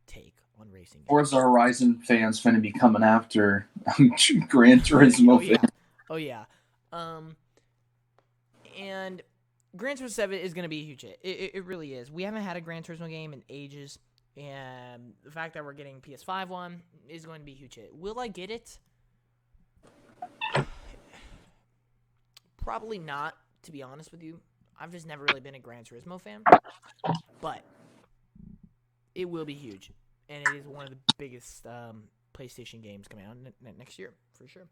take on racing. Forza Horizon fans finna be coming after Gran Turismo fans. Oh yeah. And Gran Turismo 7 is going to be a huge hit. It really is. We haven't had a Gran Turismo game in ages, and the fact that we're getting PS5 one is going to be a huge hit. Will I get it? Probably not, to be honest with you. I've just never really been a Gran Turismo fan, but it will be huge, and it is one of the biggest PlayStation games coming out next year, for sure.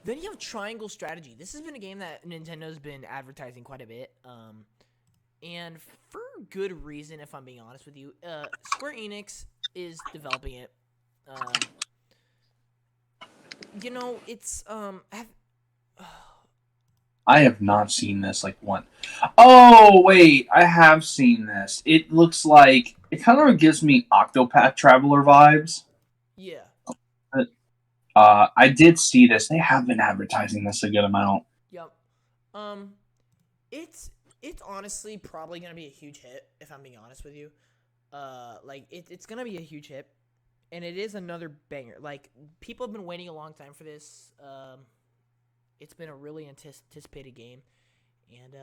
Then you have Triangle Strategy. This has been a game that Nintendo's been advertising quite a bit, and for good reason, if I'm being honest with you. Square Enix is developing it. It's I have not seen this like one. Oh wait, I have seen this. It looks like it kind of gives me Octopath Traveler vibes. Yeah. I did see this. They have been advertising this a good amount. Yep. It's honestly probably gonna be a huge hit if I'm being honest with you. It's gonna be a huge hit, and it is another banger. Like people have been waiting a long time for this. It's been a really anticipated game, and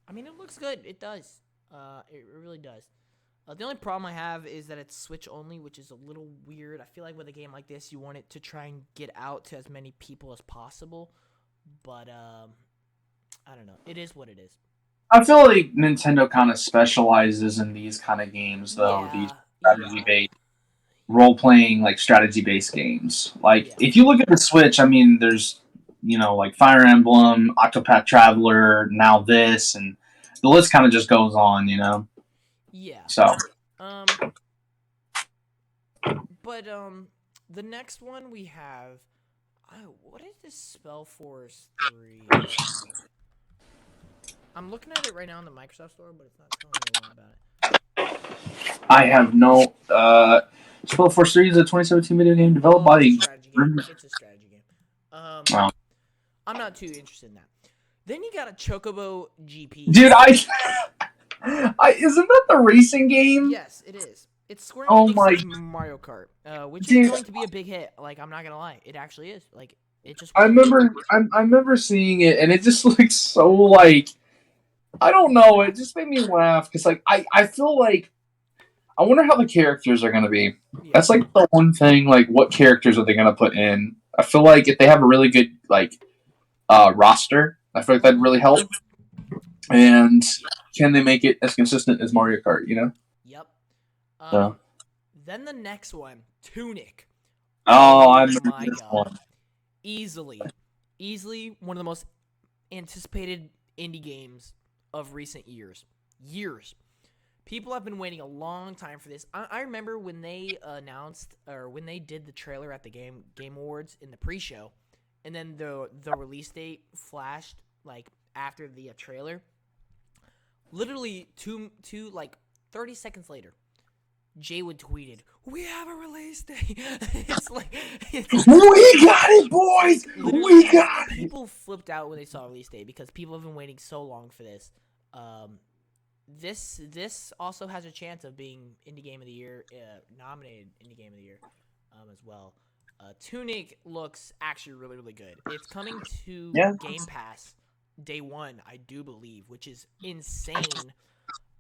I mean it looks good. It does. It really does. The only problem I have is that it's Switch only, which is a little weird. I feel like with a game like this, you want it to try and get out to as many people as possible. But I don't know. It is what it is. I feel like Nintendo kind of specializes in these kind of games, though. These strategy-based, role-playing, like strategy-based games. Like if you look at the Switch, I mean, there's like Fire Emblem, Octopath Traveler, now this, and the list kind of just goes on. Yeah. So. But the next one we have, what is this Spellforce 3? I'm looking at it right now in the Microsoft Store, but it's not telling me a lot about it. I have no. Spell Force 3 is a 2017 video game developed by It's a the. strategy game. It's a strategy game. Wow. I'm not too interested in that. Then you got a Chocobo GP. Dude, isn't that the racing game? Yes, it is. It's Square Oh my, Enix's Mario Kart, which is dude! going to be a big hit. Like, I'm not gonna lie, it actually is. Like, it just. I Will. remember, I remember seeing it, and it just looks so like. I don't know. It just made me laugh because, like, I feel like I wonder how the characters are gonna be. Yeah. That's like the one thing. Like, what characters are they gonna put in? I feel like if they have a really good roster, I feel like that'd really help. And can they make it as consistent as Mario Kart? You know. Yep. So. Then the next one, Tunic. Oh, I remember my this God. one. Easily one of the most anticipated indie games of recent years. People have been waiting a long time for this. I remember when they announced, or when they did the trailer at the Game Awards in the pre-show, and then the release date flashed like after the trailer. Literally like 30 seconds later, Jay would tweeted, "We have a release date." It's like we got it, boys. We got it. People flipped out when they saw a release date because people have been waiting so long for this. This also has a chance of being Indie Game of the Year, nominated Indie Game of the Year, as well. Tunic looks actually really good. It's coming to Game Pass day one, I do believe, which is insane.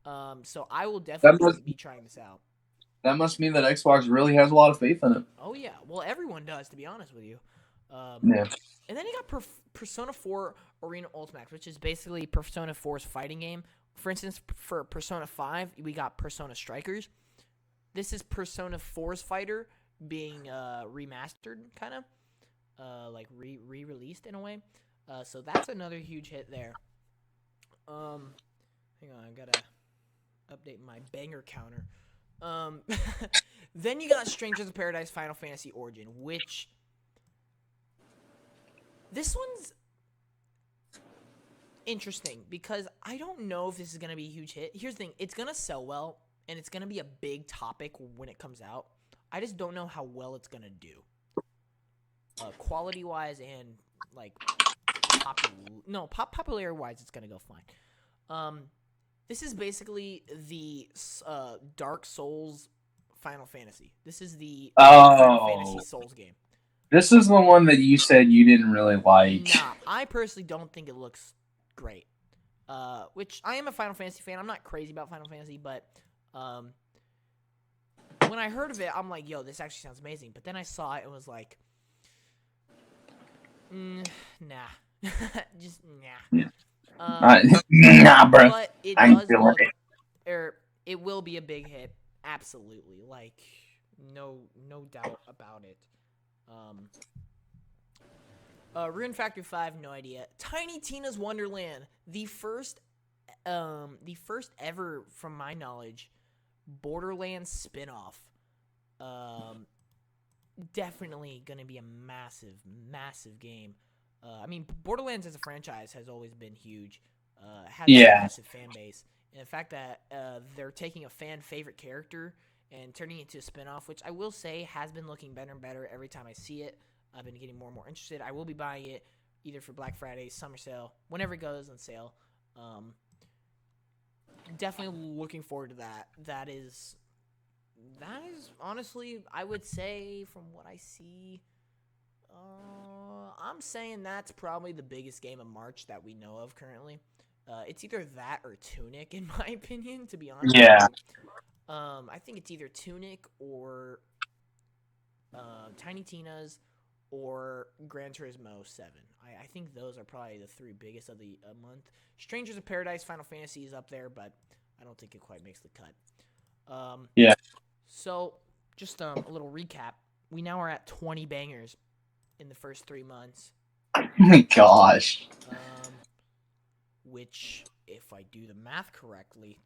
So I will definitely be trying this out. That must mean that Xbox really has a lot of faith in it. Oh yeah, well everyone does, to be honest with you. Yeah. And then you got Persona 4 Arena Ultimate, which is basically Persona 4's fighting game. For instance, for Persona 5, we got Persona Strikers. This is Persona 4's fighter being remastered, kind of, like re-released in a way. So that's another huge hit there. Hang on, I gotta update my banger counter. Then you got Strangers of Paradise Final Fantasy Origin, which this one's interesting because I don't know if this is going to be a huge hit. Here's the thing. It's going to sell well, and it's going to be a big topic when it comes out. I just don't know how well it's going to do. Quality-wise and, like, popularity-wise, it's going to go fine. This is basically the Dark Souls Final Fantasy. This is the Final Fantasy Souls game. This is the one that you said you didn't really like. Nah, I personally don't think it looks great. Which I am a Final Fantasy fan. I'm not crazy about Final Fantasy, but when I heard of it, I'm like, yo, this actually sounds amazing. But then I saw it and was like, nah. Just nah. Nah, bro. But it does look, it will be a big hit. Absolutely. Like, no doubt about it. Rune Factory 5, no idea. Tiny Tina's Wonderland, the first ever, from my knowledge, Borderlands spin-off. Definitely gonna be a massive game. I mean, Borderlands as a franchise has always been huge. Has a massive fan base. And the fact that they're taking a fan favorite character and turning it into a spin-off, which I will say has been looking better and better every time I see it. I've been getting more and more interested. I will be buying it either for Black Friday, summer sale, whenever it goes on sale. Definitely looking forward to that. That is honestly, I would say, from what I see, I'm saying that's probably the biggest game of March that we know of currently. It's either that or Tunic, in my opinion, to be honest. Yeah. I think it's either Tunic or Tiny Tina's or Gran Turismo 7. I think those are probably the three biggest of the month. Strangers of Paradise Final Fantasy is up there, but I don't think it quite makes the cut. Yeah. So, just a little recap. We now are at 20 bangers in the first 3 months. Oh my gosh. Which, if I do the math correctly,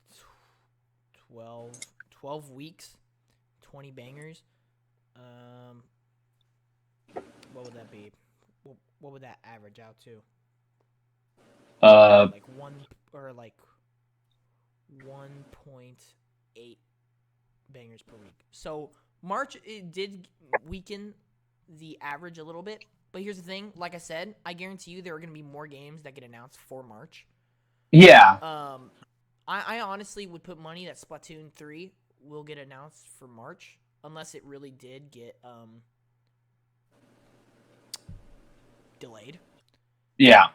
12 weeks, 20 bangers. What would that be? What would that average out to? Like 1 or like 1 point. 8 bangers per week. So March, it did weaken the average a little bit. But here's the thing. Like I said, I guarantee you there are going to be more games that get announced for March. Yeah. I honestly would put money that Splatoon 3 will get announced for March, unless it really did get delayed. Yeah.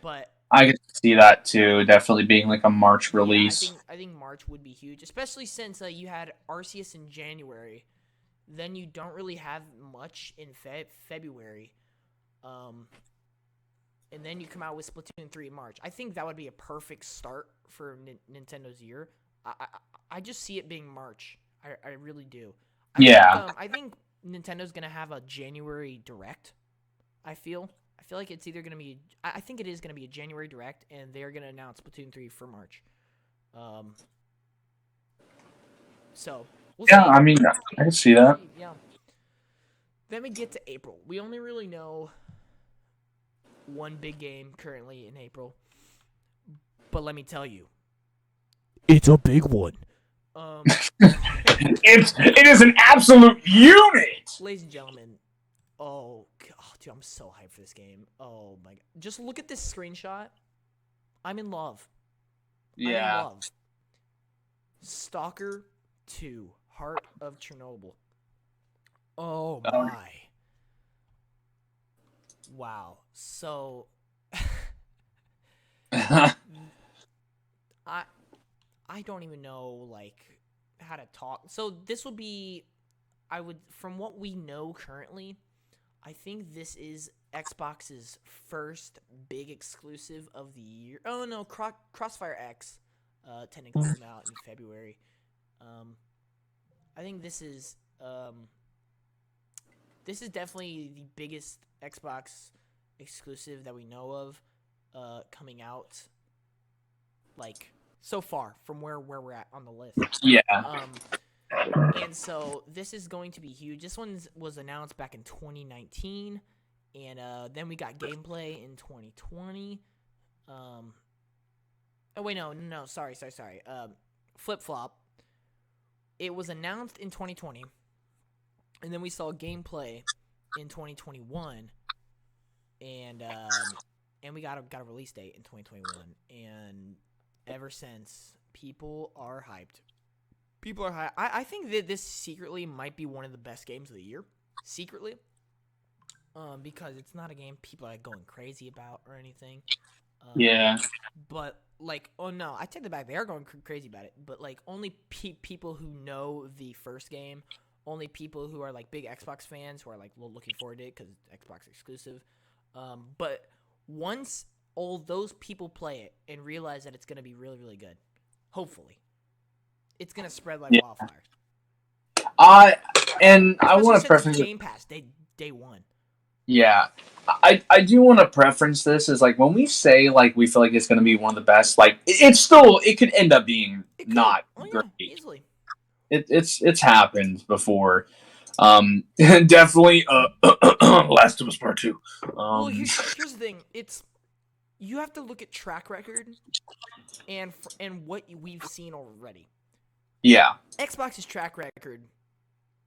But I could see that too. Definitely being like a March release. Yeah, I think March would be huge, especially since you had Arceus in January. Then you don't really have much in February. And then you come out with Splatoon 3 in March. I think that would be a perfect start for Nintendo's year. I just see it being March. I really do. I think Nintendo's going to have a January Direct, I feel like it's either going to be... I think it is going to be a January Direct, and they're going to announce Splatoon 3 for March. So, we'll see. I mean, I can see that. Yeah. Then we get to April. We only really know one big game currently in April. But let me tell you, it's a big one. It is an absolute unit. Ladies and gentlemen, oh God, dude, I'm so hyped for this game. Oh my God. Just look at this screenshot. I'm in love. Yeah. I'm in love. Stalker 2, Heart of Chernobyl. Oh my. Wow. So I don't even know how to talk. So this will be from what we know currently, I think this is Xbox's first big exclusive of the year. Oh no, Crossfire X technically came out in February. I think this is definitely the biggest Xbox exclusive that we know of coming out so far from where we're at on the list. Yeah. And so this is going to be huge. This one was announced back in 2019, and then we got gameplay in 2020. Oh wait, no, sorry. Flip-flop. It was announced in 2020, and then we saw gameplay in 2021, and we got a release date in 2021, and ever since, people are hyped. I think that this secretly might be one of the best games of the year. Secretly. Because it's not a game people are going crazy about or anything. Yeah. But, oh no, I take that back. They are going crazy about it. But, only people who know the first game, only people who are, big Xbox fans who are, looking forward to it because it's Xbox exclusive. But once all those people play it and realize that it's going to be really, really good, hopefully, it's going to spread like wildfire. I want to preference Game Pass day one. Yeah, I do want to preference this as when we say we feel like it's going to be one of the best. It could end up being not great. Easily. It's happened before. Definitely. Last of Us Part 2. Well, here's the thing. You have to look at track record and what we've seen already. Yeah. Xbox's track record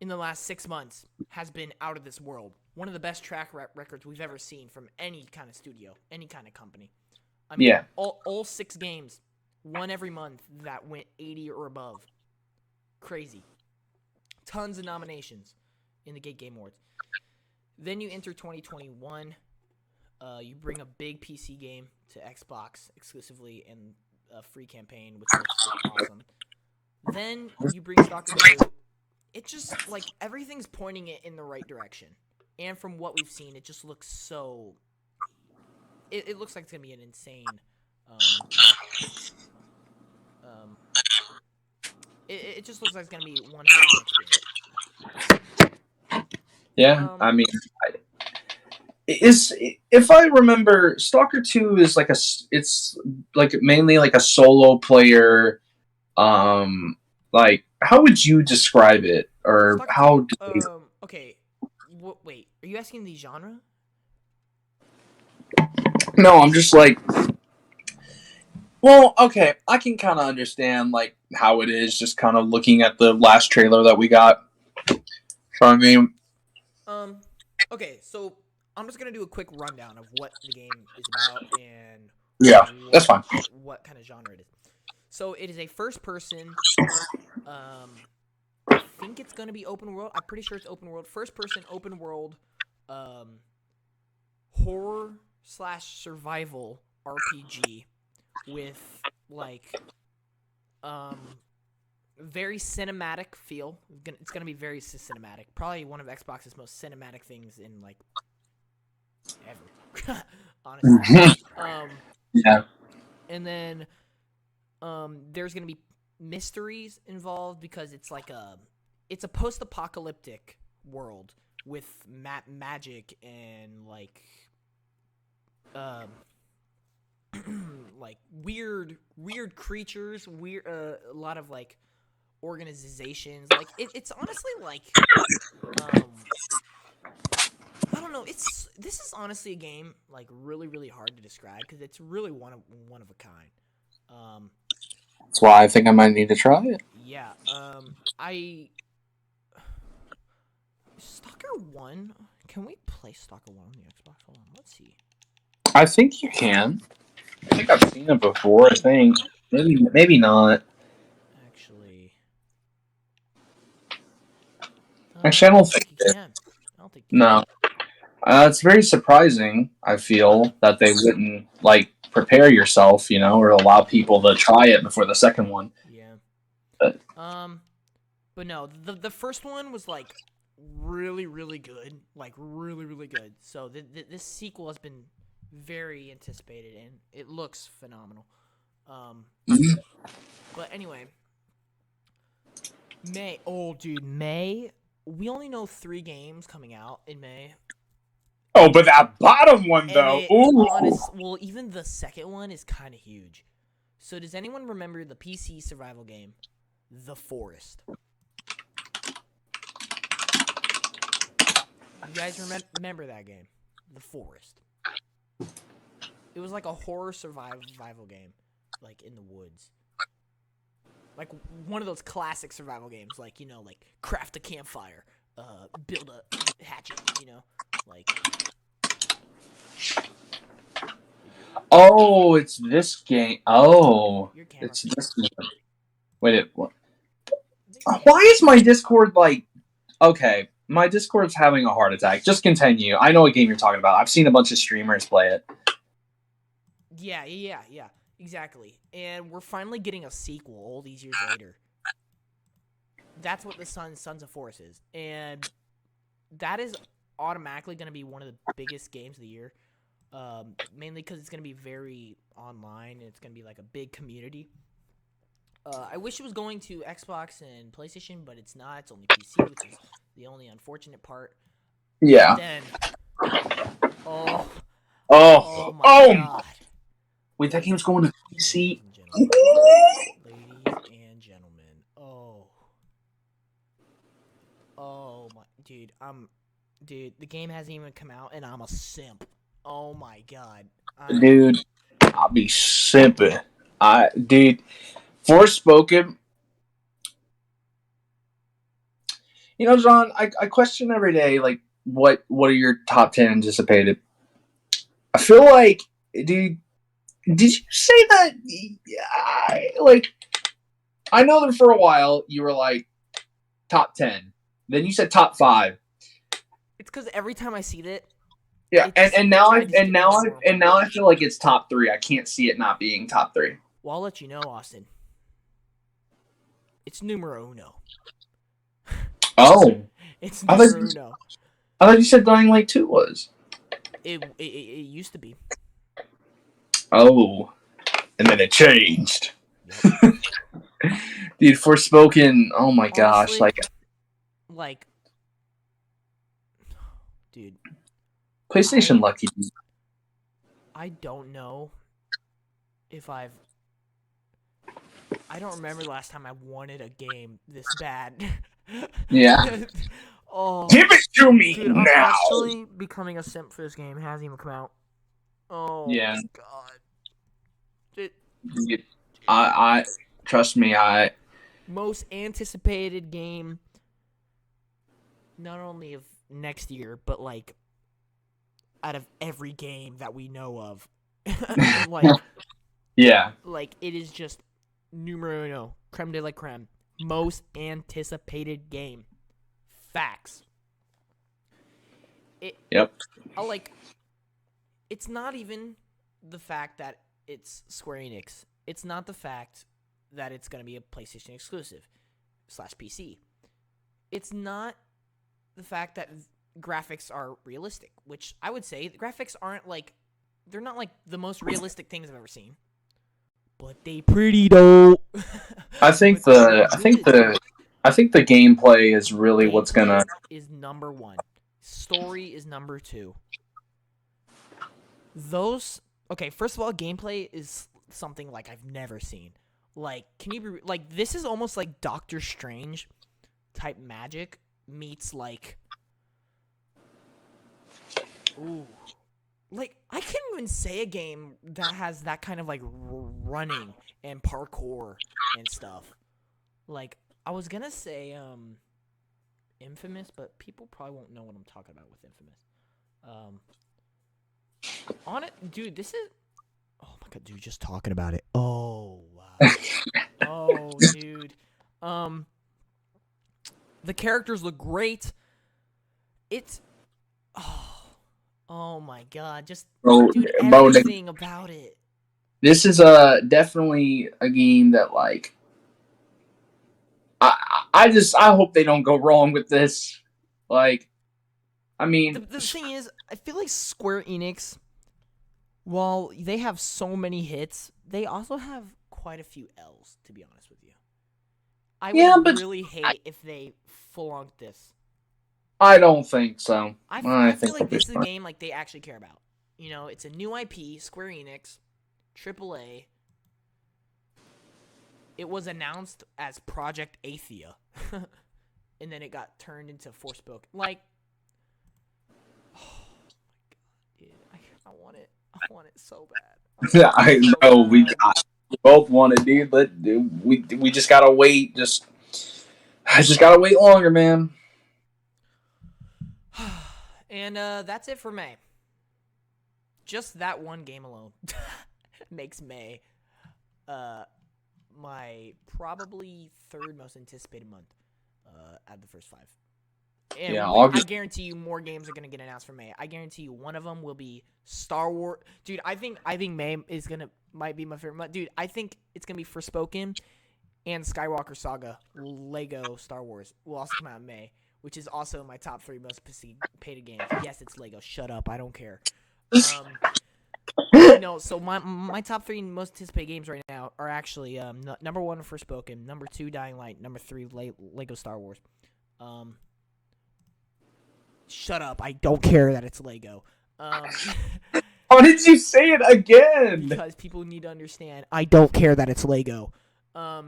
in the last 6 months has been out of this world. One of the best track records we've ever seen from any kind of studio, any kind of company. I mean, all 6 games, one every month that went 80 or above. Crazy. Tons of nominations in the Game Awards. Then you enter 2021. You bring a big PC game to Xbox exclusively in a free campaign, which looks awesome. Then you bring Stalker 2. It just, everything's pointing it in the right direction. And from what we've seen, it just looks so... It looks like it's going to be an insane... It just looks like it's going to be one hell of an experience. Yeah, I mean... if I remember, Stalker 2 is it's mainly a solo player. How would you describe it, or Stalker how? 2, okay, wait, are you asking the genre? No, I'm just Well, okay, I can kind of understand like how it is, just kind of looking at the last trailer that we got. So I mean, Um, okay, so I'm just gonna do a quick rundown of what the game is about and yeah, that's what fine. what kind of genre it is. So it is a first person. I think it's gonna be open world. I'm pretty sure it's open world. First person open world, um, horror slash survival RPG with like very cinematic feel. It's gonna be very cinematic. Probably one of Xbox's most cinematic things in like ever. Honestly. Yeah. And then there's gonna be mysteries involved because it's a post-apocalyptic world with magic and um like weird creatures, a lot of like organizations. Like it's honestly like um I don't know. This is honestly a game like really hard to describe because it's really one of a kind. Um, That's why I think I might need to try it. yeah. I Stalker 1. Can we play Stalker 1 on the Xbox? Hold on. Let's see. I think you can. I think I've seen it before. I think maybe not. Actually, Actually, I I don't don't think think you it. can. I don't think you can. No. It's very surprising. I feel that they wouldn't like prepare yourself, or allow people to try it before the second one. Yeah. But But no, the first one was like really good, like really good. So this sequel has been very anticipated and it looks phenomenal. Um, but anyway, May. Oh, dude, May. We only know 3 games coming out in May, oh, but that bottom one and though, it ooh. well, even the second one is kind of huge. So does anyone remember the PC survival game, The Forest? You guys remember that game, The Forest? It was like a horror survival game, like in the woods. Like one of those classic survival games, like like craft a campfire, build a hatchet, like. Oh, it's this game. Oh, Your camera. it's this one. Wait, what? Make sure. Why is my Discord like? Okay, my Discord's having a heart attack. Just continue. I know what game you're talking about. I've seen a bunch of streamers play it. Yeah, exactly. And we're finally getting a sequel all these years later. That's what the Sons of Forest is, and that is automatically going to be one of the biggest games of the year. Mainly because it's going to be very online and it's going to be like a big community. I wish it was going to Xbox and PlayStation, but it's not. It's only PC, which is the only unfortunate part. Yeah. But then, oh Oh. my Oh. god! Wait, that game's going to PC. Ladies and gentlemen, oh my, dude, the game hasn't even come out, and I'm a simp. Oh my god, Dude, I'll be simping. Dude, Forspoken. John, I question every day, like, what are your top 10 anticipated? I feel like, dude, did you say that? I know that for a while you were like top 10. Then you said top 5. it's because every time I see that, Yeah, and now I I feel like it's top 3. I can't see it not being top 3. Well, I'll let you know, Austin. It's numero uno. Oh, It's I numero thought, uno. I thought you said Dying Light 2 was. It used to be. Oh, and then it changed. Yep. Dude, Forspoken. Oh my gosh, Honestly, like, dude, PlayStation lucky. I don't know if I don't remember the last time I wanted a game this bad. Yeah. Oh, Give it to me dude, I'm now. actually becoming a simp for this game. It hasn't even come out. Oh Yeah. my god. I trust me. Most anticipated game, not only of next year, but like out of every game that we know of. like Yeah. like it is just numero uno, creme de la creme, most anticipated game. Facts. It Yep. like it's not even the fact that it's Square Enix. It's not the fact that it's going to be a PlayStation exclusive / PC. It's not the fact that graphics are realistic, which I would say the graphics aren't like, they're not like the most realistic things I've ever seen, but they pretty dope. I think the gameplay is really what's gonna. Is number one. Story is number two. Those okay. First of all, gameplay is something like I've never seen. Like, can you be like, this is almost like Doctor Strange type magic meets like, ooh, like I can't even say a game that has that kind of like running and parkour and stuff. Like, I was gonna say Infamous, but people probably won't know what I'm talking about with Infamous. On it, dude, this is. Oh my god, dude, just talking about it. Oh wow. Oh, dude. The characters look great. It's. Oh my god, just dude, everything about it. This is definitely a game that like. I hope they don't go wrong with this. Like, I mean, the thing is, I feel like Square Enix, while they have so many hits, they also have quite a few L's, to be honest with you. I would really hate if they flunked this. I don't think so. I feel like this is a game like they actually care about. You know, it's a new IP, Square Enix, AAA. It was announced as Project Athia, and then it got turned into Forspoken. Like, oh my god, dude, I want it. I want it so bad. Yeah, I know. We both want it, dude. But we just gotta wait. I just gotta wait longer, man. And that's it for May. Just that one game alone makes May my probably third most anticipated month out of the first 5. And Yeah, I guarantee you more games are going to get announced for May. I guarantee you one of them will be Star Wars. Dude, I think May is might be my favorite month. Dude, I think it's going to be Forspoken and Skywalker Saga Lego Star Wars will also come out in May, which is also my top 3 most anticipated games. Yes, it's Lego. Shut up. I don't care. No, so my top 3 most anticipated games right now are actually number 1 Forspoken, number 2 Dying Light, number 3 Lego Star Wars. Shut up! I don't care that it's Lego. Why did you say it again? Because people need to understand. I don't care that it's Lego. Oh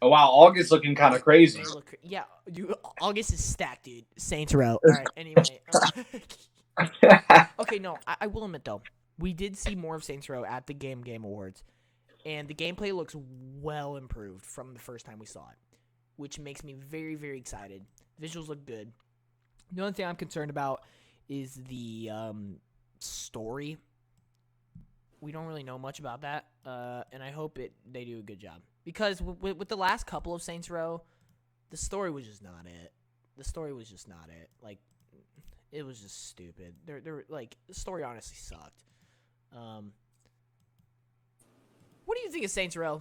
wow, August looking kind of crazy. Yeah, August is stacked, dude. Saints Row. All right. Anyway. Okay, no, I will admit though, we did see more of Saints Row at the Game Awards, and the gameplay looks well improved from the first time we saw it, which makes me very, very excited. Visuals look good. The only thing I'm concerned about is the story. We don't really know much about that, and I hope they do a good job. Because with the last couple of Saints Row, the story was just not it. Like, it was just stupid. They're like, the story honestly sucked. What do you think of Saints Row?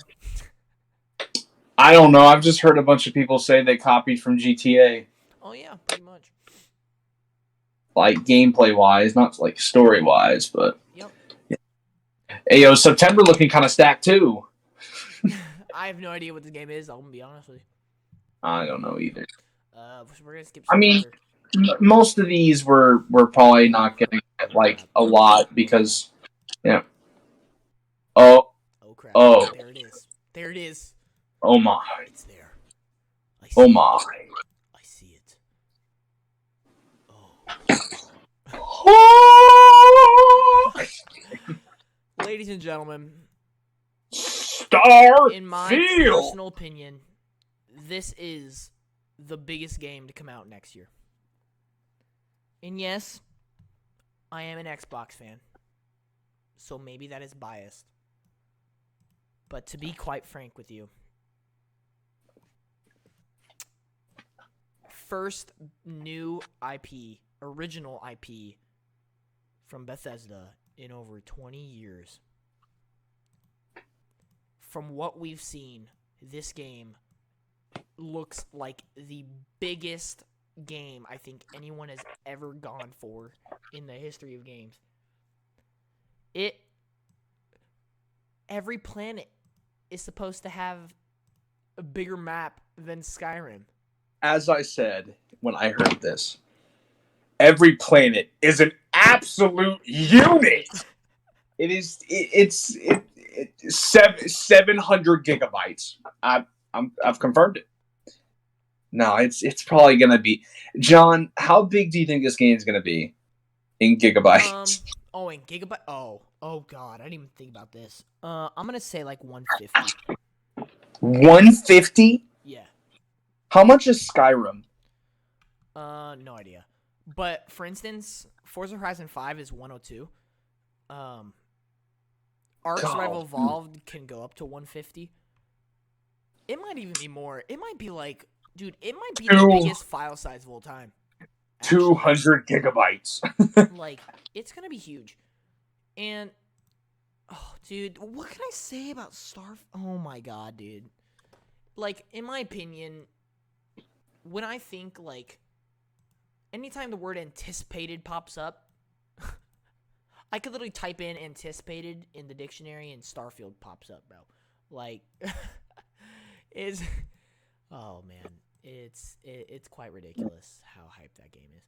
I don't know. I've just heard a bunch of people say they copied from GTA. Oh yeah, pretty much. Like gameplay wise, not like story wise, but. Yep. Yeah. Hey yo, September looking kind of stacked too. I have no idea what this game is. I'm gonna be honest with you. I don't know either. We're gonna skip. I mean, most of these we're probably not getting like a lot because, yeah. Oh crap! Oh. There it is. Oh my! It's there. Oh my! I see it. Oh. ladies and gentlemen, Starfield. in my personal opinion, this is the biggest game to come out next year. And yes, I am an Xbox fan, so maybe that is biased. But to be quite frank with you, first new IP, original IP from Bethesda in over 20 years. From what we've seen, this game looks like the biggest game I think anyone has ever gone for in the history of games. Every planet is supposed to have a bigger map than Skyrim. As I said when I heard this, every planet is an absolute unit. It's 700 gigabytes. I've confirmed it. No, it's probably gonna be. John, how big do you think this game is gonna be in gigabytes? In gigabyte. Oh God, I didn't even think about this. I'm gonna say like 150. 150? Yeah. How much is Skyrim? No idea. But for instance, Forza Horizon 5 is 102. Ark Survival Evolved can go up to 150. It might even be more. It might be like, dude, it might be the biggest file size of all time. Actually. 200 gigabytes. Like, it's gonna be huge. And, oh, dude, what can I say about Oh my God, dude. Like, in my opinion, when I think, like, anytime the word anticipated pops up, I could literally type in anticipated in the dictionary and Starfield pops up, bro. Like, oh man, it's quite ridiculous how hyped that game is.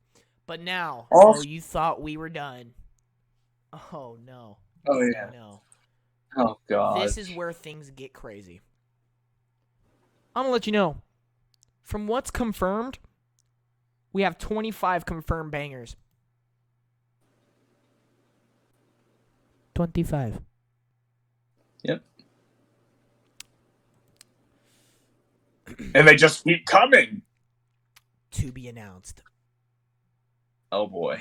But now, you thought we were done. Oh no. Oh yeah. No. Oh God. This is where things get crazy. I'm gonna let you know. From what's confirmed, we have 25 confirmed bangers. 25. Yep. And they just keep coming. To be announced. Oh boy.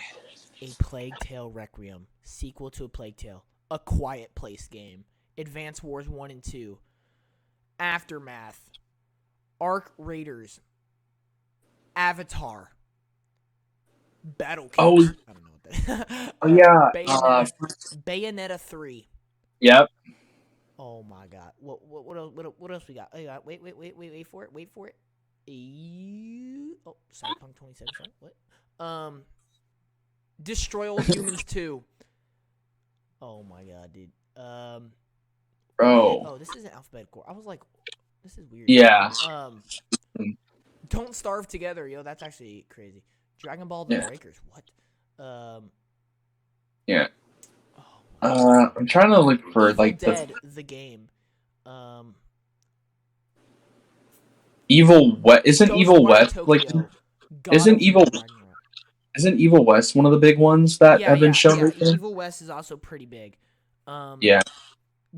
A Plague Tale Requiem, sequel to A Plague Tale, A Quiet Place game, Advance Wars 1 and 2, Aftermath, Ark Raiders, Avatar, Battle Cage. Oh, I don't know what that. yeah. Bayonetta 3. Yep. Oh my God. What else we got? Oh, wait for it. Oh, Cyberpunk 2077. What? Destroy All Humans 2. Oh my God, dude. Bro. Oh, this isn't alphabetical. I was like, this is weird. Yeah. Don't Starve Together, yo. That's actually crazy. Dragon Ball The Breakers. What? Yeah. Oh, I'm trying to look for Evil like Dead, the game. Evil West. Isn't Evil West Tokyo, like? Isn't Evil West one of the big ones that have been shown? Yeah, Evil West is also pretty big. Yeah.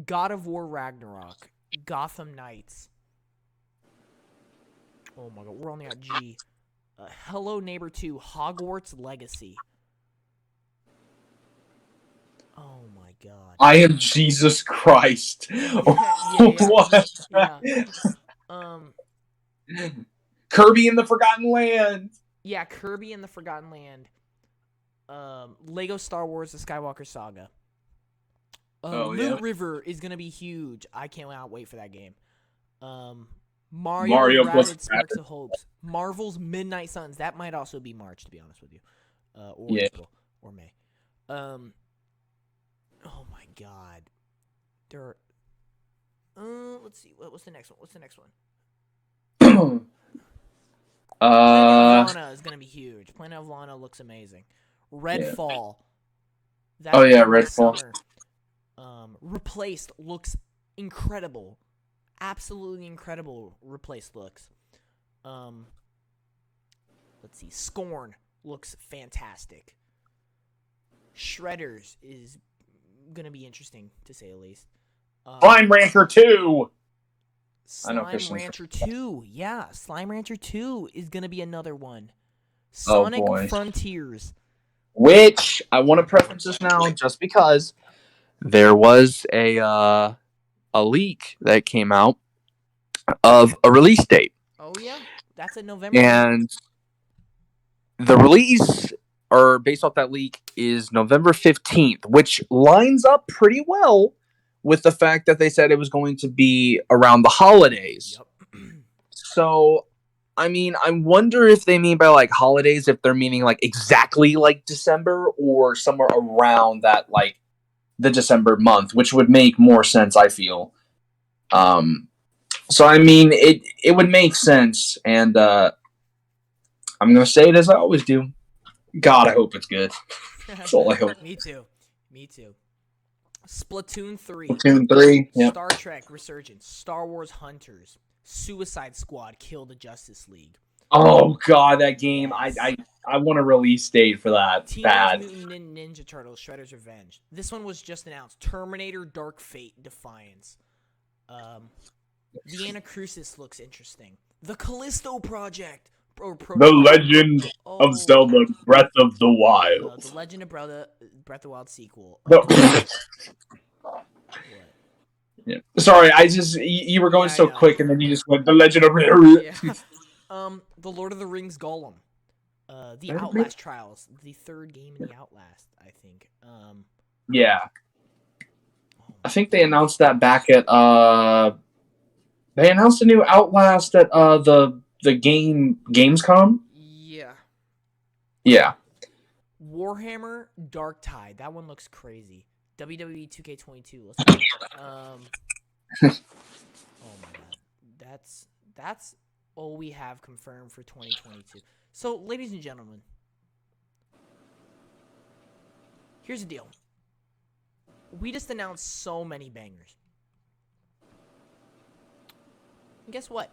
God of War Ragnarok, Gotham Knights. Oh my God, we're only at G. Hello Neighbor 2, Hogwarts Legacy. Oh my God. I am Jesus Christ. What? Yeah. Kirby in the Forgotten Land. Yeah, Kirby in the Forgotten Land. Lego Star Wars: The Skywalker Saga. Loot River is gonna be huge. I can't wait for that game. Mario Rabbids Sparks of Hopes. Marvel's Midnight Suns. That might also be March, to be honest with you. Or April or May. Oh my God. Let's see. What's the next one? Planet of Lana is gonna be huge. Planet of Lana looks amazing. Redfall. Redfall. Replaced looks incredible. Absolutely incredible. Replaced looks. Let's see. Scorn looks fantastic. Shredders is gonna be interesting to say the least. Slime Rancher 2. Slime Rancher 2. Yeah, Slime Rancher 2 is going to be another one. Oh, Sonic boy. Frontiers. Which I want to preference this now just because there was a leak that came out of a release date. Oh, yeah. That's in November. And the release, or based off that leak, is November 15th, which lines up pretty well with the fact that they said it was going to be around the holidays. Yep. So, I mean, I wonder if they mean by like holidays, if they're meaning like exactly like December or somewhere around that, like the December month, which would make more sense, I feel. So I mean, it would make sense, and I'm gonna say it as I always do. God, I hope it's good. That's all I hope. Me too. Splatoon 3. Splatoon 3. Yep. Star Trek Resurgence. Star Wars Hunters. Suicide Squad. Kill the Justice League. Oh God, that game! Yes. I want a release date for that. Teenage Mutant Ninja Turtles: Shredder's Revenge. This one was just announced. Terminator: Dark Fate Defiance. The Anacrusis looks interesting. The Callisto Project. The Legend of Zelda: Breath of the Wild. The Legend of Breath of the Wild sequel. Yeah. Sorry, you were going so quick, and then you just went The Legend of. Yeah. The Lord of the Rings Golem. The Outlast Trials, the third game in the Outlast, I think. Yeah. I think they announced that back at they announced a new Outlast at the Gamescom. Yeah. Yeah. Warhammer Dark Tide. That one looks crazy. WWE 2K22. Let's go. Oh my god. That's all we have confirmed for 2022. So, ladies and gentlemen, here's the deal. We just announced so many bangers. And guess what?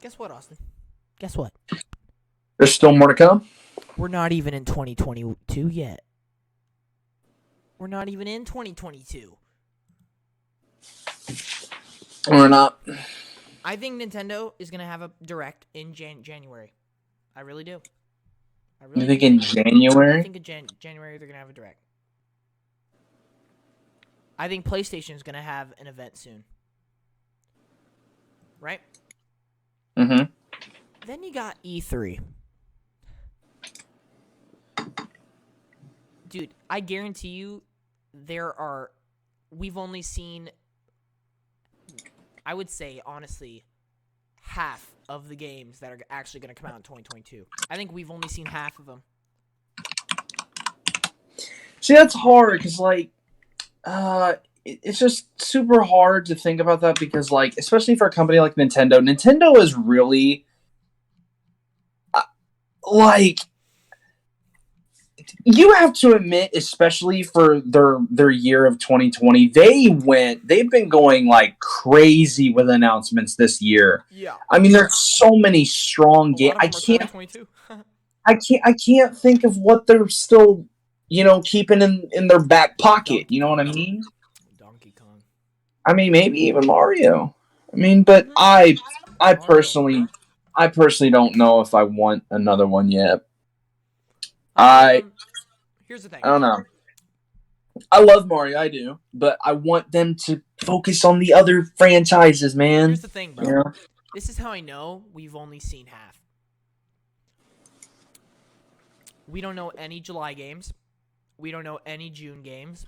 Guess what, Austin? Guess what? There's still more to come. We're not even in 2022 yet. We're not even in 2022. We're not. I think Nintendo is going to have a Direct in January. I really do. You think in January? I think in January they're going to have a Direct. I think PlayStation is going to have an event soon. Right? Mm-hmm. Then you got E3. Dude, I guarantee you we've only seen, I would say, honestly, half of the games that are actually going to come out in 2022. I think we've only seen half of them. See, that's hard, because, like, it's just super hard to think about that, because, like, especially for a company like Nintendo is really, like, you have to admit, especially for their year of 2020, they've been going like crazy with announcements this year. Yeah. I mean, there's so many strong games. I can't think of what they're still, keeping in their back pocket. You know what I mean? Donkey Kong. I mean, maybe even Mario. I mean, but I personally don't know if I want another one yet. Here's the thing. I don't know. I love Mario, I do, but I want them to focus on the other franchises, man. Here's the thing, bro. Yeah. This is how I know we've only seen half. We don't know any July games. We don't know any June games.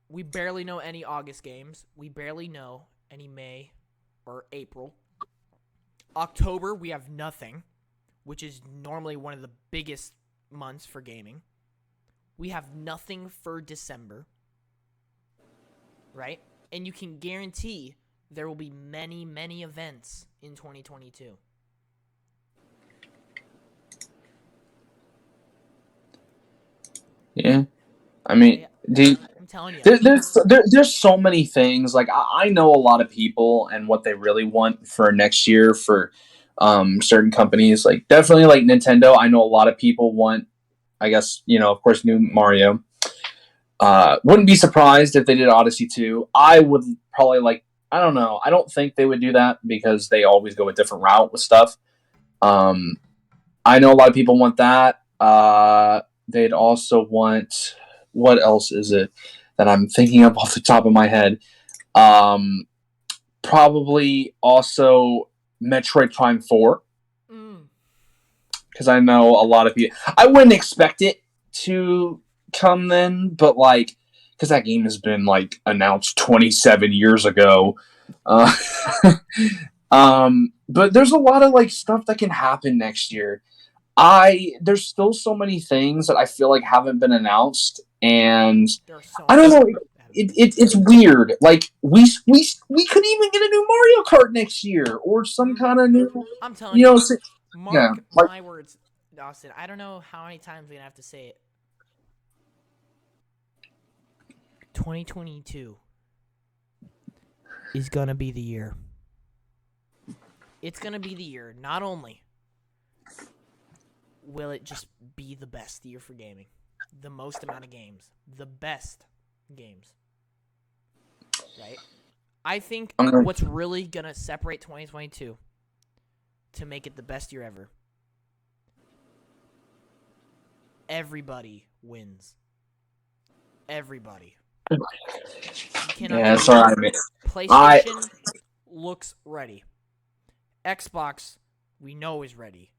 We barely know any August games. We barely know any May or April. October, we have nothing, which is normally one of the biggest months for gaming. We have nothing for December, right? And you can guarantee there will be many, many events in 2022. Yeah, I mean, dude, I'm telling you, there's so many things. Like I know a lot of people and what they really want for next year for certain companies. Like definitely like Nintendo. I know a lot of people want, I guess, of course, new Mario. Wouldn't be surprised if they did Odyssey 2. I would probably like. I don't know. I don't think they would do that because they always go a different route with stuff. I know a lot of people want that. They'd also want, what else is it that I'm thinking of off the top of my head? Probably also Metroid Prime 4. Because I know a lot of people. I wouldn't expect it to come then, but like, because that game has been like announced 27 years ago. Uh, but there's a lot of like stuff that can happen next year. There's still so many things that I feel like haven't been announced, and I don't know. It's weird. Like we could even get a new Mario Kart next year, or some kind of new. I'm telling you, mark my words, Austin. I don't know how many times we're gonna have to say it. 2022 is gonna be the year. It's gonna be the year. Not only will it just be the best year for gaming, the most amount of games, the best games, right? I think what's really gonna separate 2022 to make it the best year ever, everybody wins. Everybody. Yeah, that's all right. PlayStation looks ready. Xbox, we know is ready.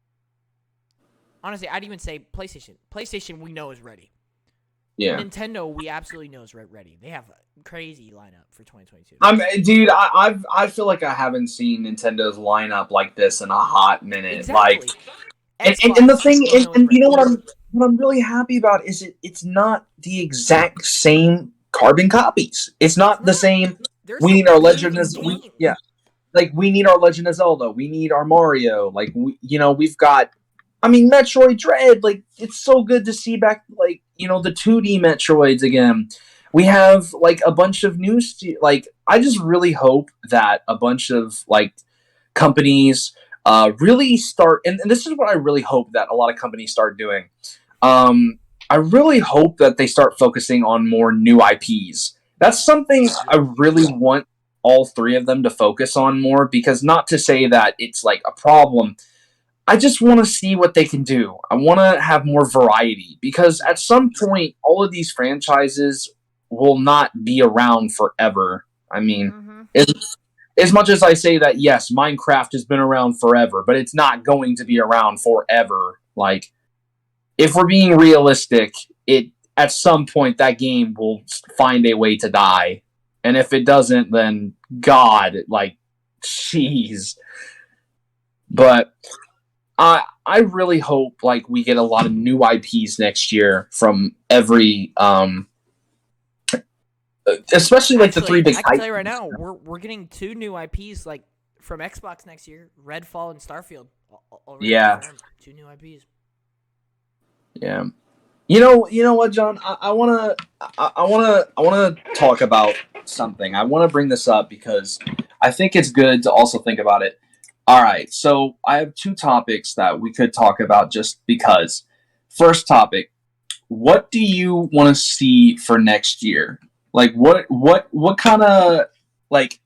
Honestly, I'd even say PlayStation. PlayStation, we know is ready. Yeah. Nintendo, we absolutely know is ready. They have a crazy lineup for 2022. Dude, I feel like I haven't seen Nintendo's lineup like this in a hot minute. Exactly. Like, and the thing, and you know what I'm really happy about is it's not the exact same carbon copies. It's not the same. We need our Legend of Zelda. Like we need our Legend of Zelda. We need our Mario. Like we've got. I mean, Metroid Dread. Like it's so good to see back. Like the 2D Metroids again. We have like a bunch of new. Like I just really hope that a bunch of like companies really start. And this is what I really hope that a lot of companies start doing. I really hope that they start focusing on more new IPs. That's something I really want all three of them to focus on more, because not to say that it's like a problem. I just want to see what they can do. I want to have more variety, because at some point, all of these franchises will not be around forever. I mean, as much as I say that, yes, Minecraft has been around forever, but it's not going to be around forever. Like, if we're being realistic, at some point that game will find a way to die. And if it doesn't, then God, like, jeez. But I really hope like we get a lot of new IPs next year from every especially like the three big. I can tell you right now, we're getting 2 new IPs like from Xbox next year: Redfall and Starfield. Yeah, confirmed. 2 new IPs. Yeah. You know what, John? I wanna talk about something. I want to bring this up because I think it's good to also think about it. All right, so I have 2 topics that we could talk about just because. First topic: what do you want to see for next year? Like, what kind of like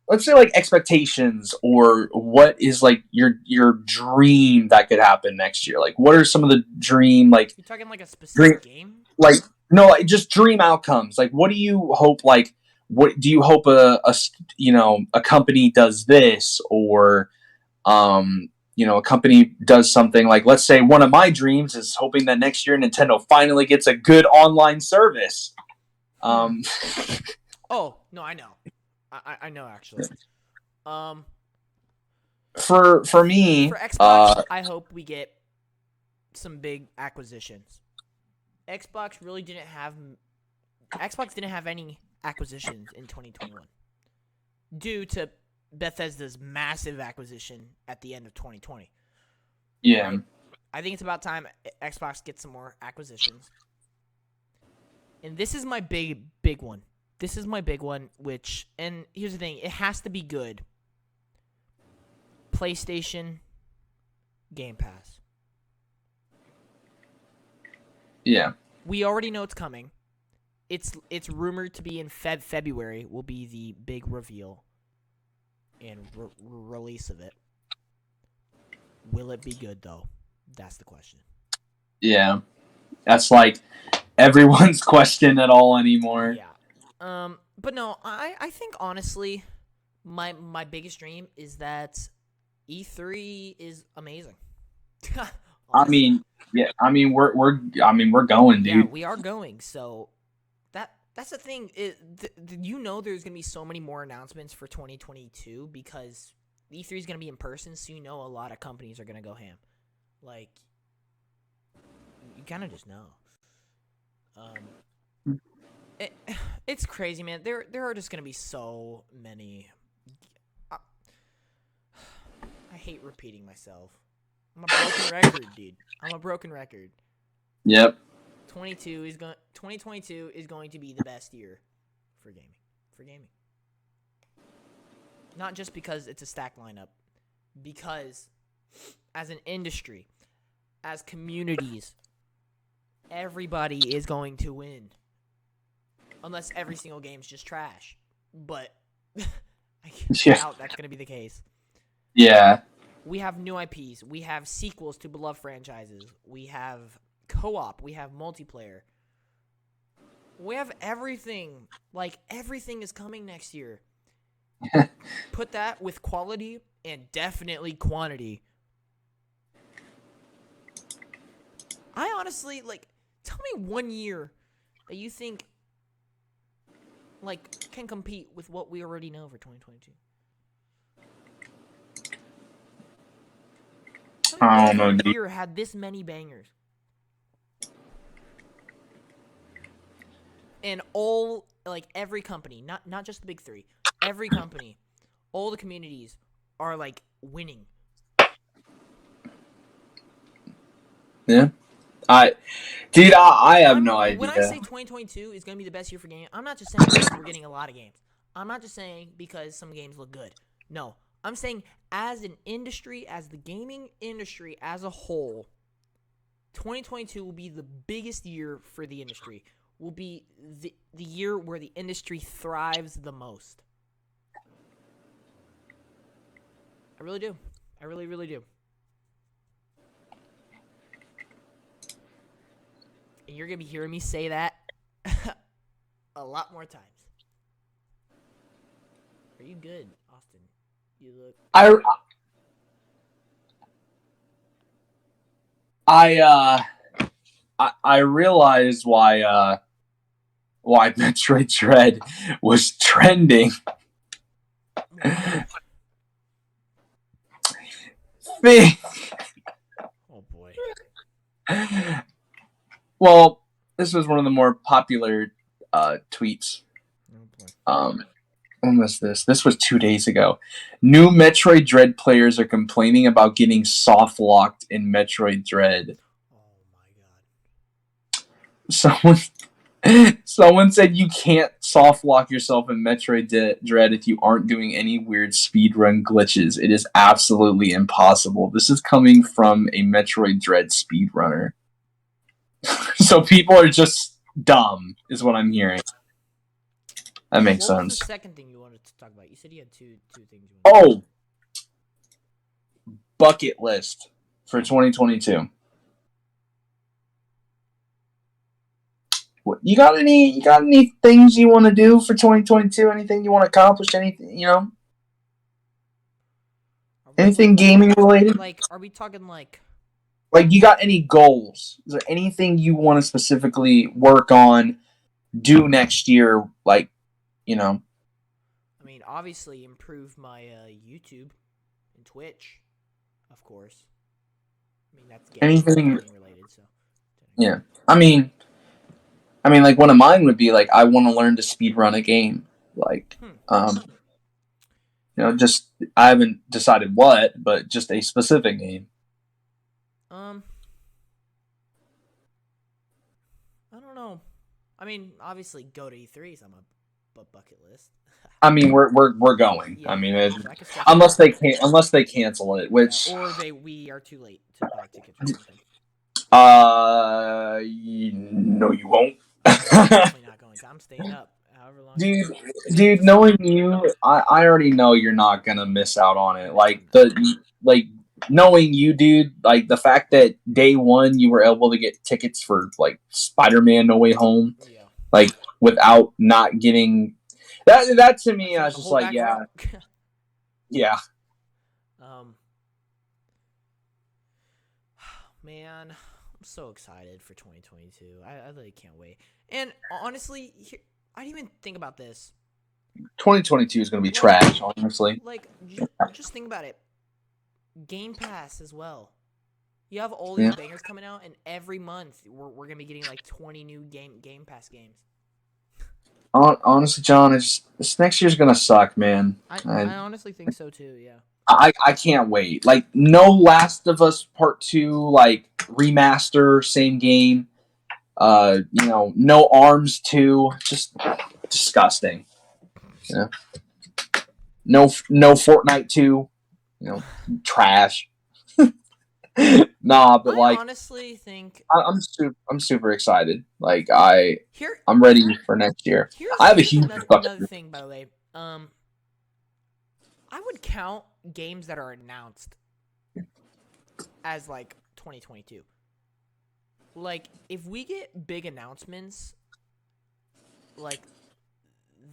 let's say like expectations, or what is like your dream that could happen next year? Like, what are some of the dream, like, you're talking like a specific game? Like, no, like just dream outcomes. Like, what do you hope? Like, what do you hope a company does this, or a company does something? Like, let's say one of my dreams is hoping that next year Nintendo finally gets a good online service. Oh no, I know. I know actually. For me, for Xbox, I hope we get some big acquisitions. Xbox didn't have any acquisitions in 2021 due to Bethesda's massive acquisition at the end of 2020. Yeah. Right? I think it's about time Xbox gets some more acquisitions. And this is my big one. This is my big one, and here's the thing, it has to be good. PlayStation Game Pass. Yeah. We already know it's coming. it's rumored to be in February will be the big reveal and release of it. Will it be good though? That's the question. Yeah, that's like everyone's question at all anymore. Yeah. But no, I think honestly, my biggest dream is that E3 is amazing. I Honestly. mean, yeah, I mean we're going, Yeah, dude. we are going. So that's the thing. There's gonna be so many more announcements for 2022 because E3 is gonna be in person. So a lot of companies are gonna go ham. Like you kind of just know. It's crazy, man. There are just gonna be so many. I hate repeating myself. I'm a broken record, dude. I'm a broken record. Yep. 2022 is going to be the best year for gaming. For gaming. Not just because it's a stacked lineup, because as an industry, as communities, everybody is going to win. Unless every single game's just trash. But I doubt that's going to be the case. Yeah. We have new IPs. We have sequels to beloved franchises. We have co-op. We have multiplayer. We have everything. Like, everything is coming next year. Put that with quality and definitely quantity. I honestly, tell me one year that you think, can compete with what we already know for 2022. I don't know, dude. Year had this many bangers. And all, every company, not just the big three, every company, all the communities are, winning. Yeah. I have no idea. When I say 2022 is going to be the best year for gaming, I'm not just saying because we're getting a lot of games. I'm not just saying because some games look good. No. I'm saying as an industry, as the gaming industry as a whole, 2022 will be the biggest year for the industry. Will be the year where the industry thrives the most. I really do. I really, really do. And you're going to be hearing me say that a lot more times. Are you good, Austin? You look... I realized why Metroid Dread was trending. Oh boy. Well, this was one of the more popular tweets. Oh boy. When was this? This was 2 days ago. New Metroid Dread players are complaining about getting soft locked in Metroid Dread. Oh my god. Someone said you can't soft lock yourself in Metroid Dread if you aren't doing any weird speedrun glitches. It is absolutely impossible. This is coming from a Metroid Dread speedrunner. So people are just dumb, is what I'm hearing. That makes sense. What was the second thing you wanted to talk about? You said you had two things. Bucket list for 2022. What, you got any things you want to do for 2022? Anything you want to accomplish? Anything, anything gaming related? Are we talking like you got any goals? Is there anything you want to specifically work on, do next year? I mean, obviously improve my YouTube and Twitch, of course. I mean, that's gaming related, so. Yeah. I mean, one of mine would be I want to learn to speedrun a game. Just I haven't decided what, but just a specific game. I don't know. I mean, obviously go to E3s on my bucket list. I mean, we're going. Yeah, I mean, unless they cancel it, which or we are too late to buy tickets or something. No, you won't. Definitely not going Like I'm staying up however long. Dude, knowing you, I already know you're not gonna miss out on it. No, Like knowing you, dude. Like the fact that day one you were able to get tickets for like Spider-Man No Way Home, yeah. like without not getting that. That to me, That's I like was the just whole like, back yeah, row. yeah. um, man, I'm so excited for 2022. I really can't wait. And honestly, I didn't even think about this. 2022 is gonna be Like, trash, honestly. just think about it. Game Pass as well. You have all these Yeah. bangers coming out, and every month we're gonna be getting like 20 new Game Pass games. Honestly, John, this next year's gonna suck, man. I honestly think so too. Yeah. I can't wait. Like no Last of Us Part 2 like remaster, same game. No Arms 2, just disgusting. Yeah. No Fortnite 2, trash. Nah, but I like honestly think I'm super excited. Like here I'm ready for next year. I have a here's huge another thing, by the way. I would count games that are announced as like 2022. Like if we get big announcements, like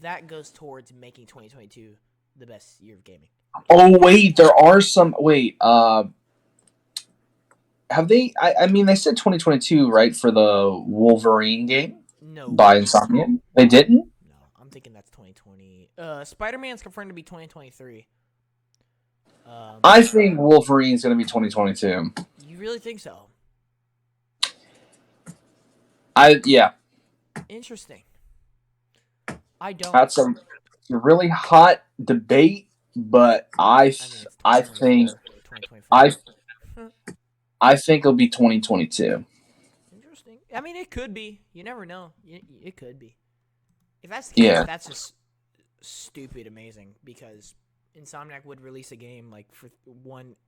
that goes towards making 2022 the best year of gaming. Oh wait, there are some. Wait, have they? I mean, they said 2022, right, for the Wolverine game No, by Insomnia. They didn't. no, I'm thinking that's 2020. Spider-Man's confirmed to be 2023. I think Wolverine's gonna be 2022. You really think so? Yeah, Interesting. I don't. that's a really hot debate, but I mean, it's I think 2024, 2025. I I think it'll be 2022. Interesting. I mean, it could be. You never know. It could be. If that's the case, Yeah, that's just stupid amazing because Insomniac would release a game like for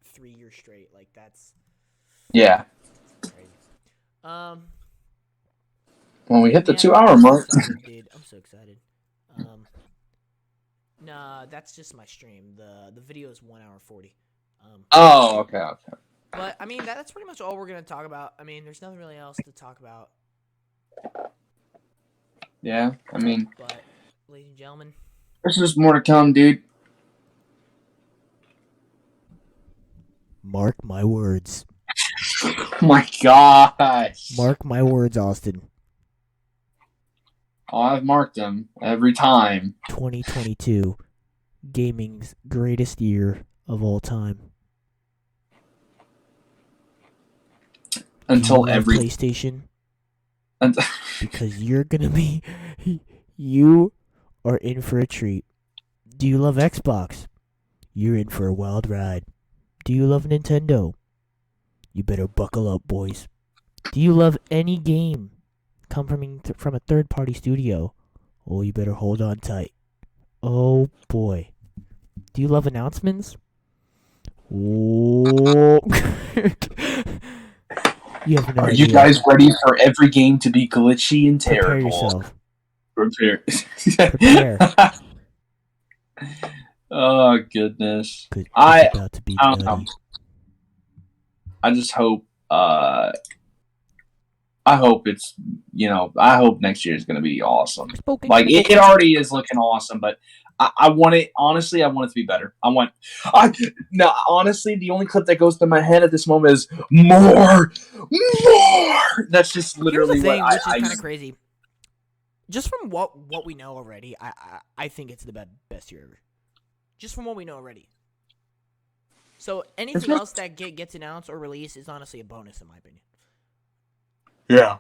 3 years straight. Like that's yeah. crazy. Um, When we hit the man, 2 hour I'm so mark. excited, dude. I'm so excited. Nah, that's just my stream. The video is 1 hour 40. Oh, okay. But I mean that's pretty much all we're gonna talk about. I mean, there's nothing really else to talk about. Yeah, I mean, But, ladies and gentlemen, there's just more to come, dude. mark my words. Oh my gosh. Mark my words, Austin. Oh, I've marked them every time. 2022, gaming's greatest year of all time. Until you love every. PlayStation because you are in for a treat. Do you love Xbox? You're in for a wild ride. Do you love Nintendo? You better buckle up, boys. Do you love any game coming from a third-party studio? Oh, you better hold on tight. Oh boy. Do you love announcements? Oh. You have no Are idea. you guys ready for every game to be glitchy and terrible? Prepare yourself. Prepare. Oh goodness. It's I about to be don't know. nutty. I just hope. I hope it's. I hope next year is going to be awesome. Like it already is looking awesome, but I want it. Honestly, I want it to be better. No. Honestly, the only clip that goes to my head at this moment is more. That's just literally Here's the thing, what which is kind of crazy. Just from what we know already, I think it's the best year ever. Just from what we know already. So anything else that gets announced or released is honestly a bonus in my opinion. Yeah.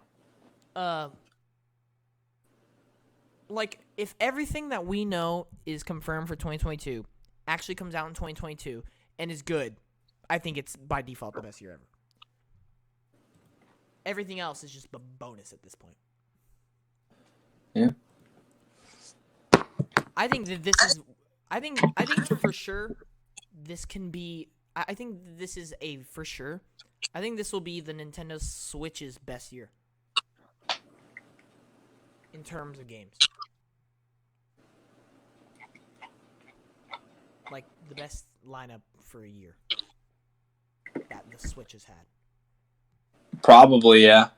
Like if everything that we know is confirmed for 2022 actually comes out in 2022 and is good, I think it's by default the best year ever. Everything else is just a bonus at this point. Yeah. I think that this is. I think for sure, this can be. I think this is a for sure. I think this will be the Nintendo Switch's best year. in terms of games? Like the best lineup for a year that the Switch has had. Probably, yeah.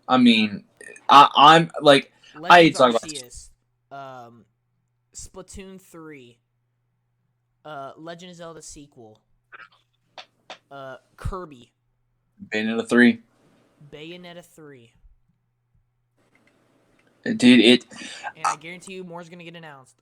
I mean, I'm like, I hate Legends talking Arceus, Splatoon 3, Legend of Zelda sequel, Kirby, Bayonetta 3. Bayonetta 3, Dude, and I guarantee you more's gonna get announced.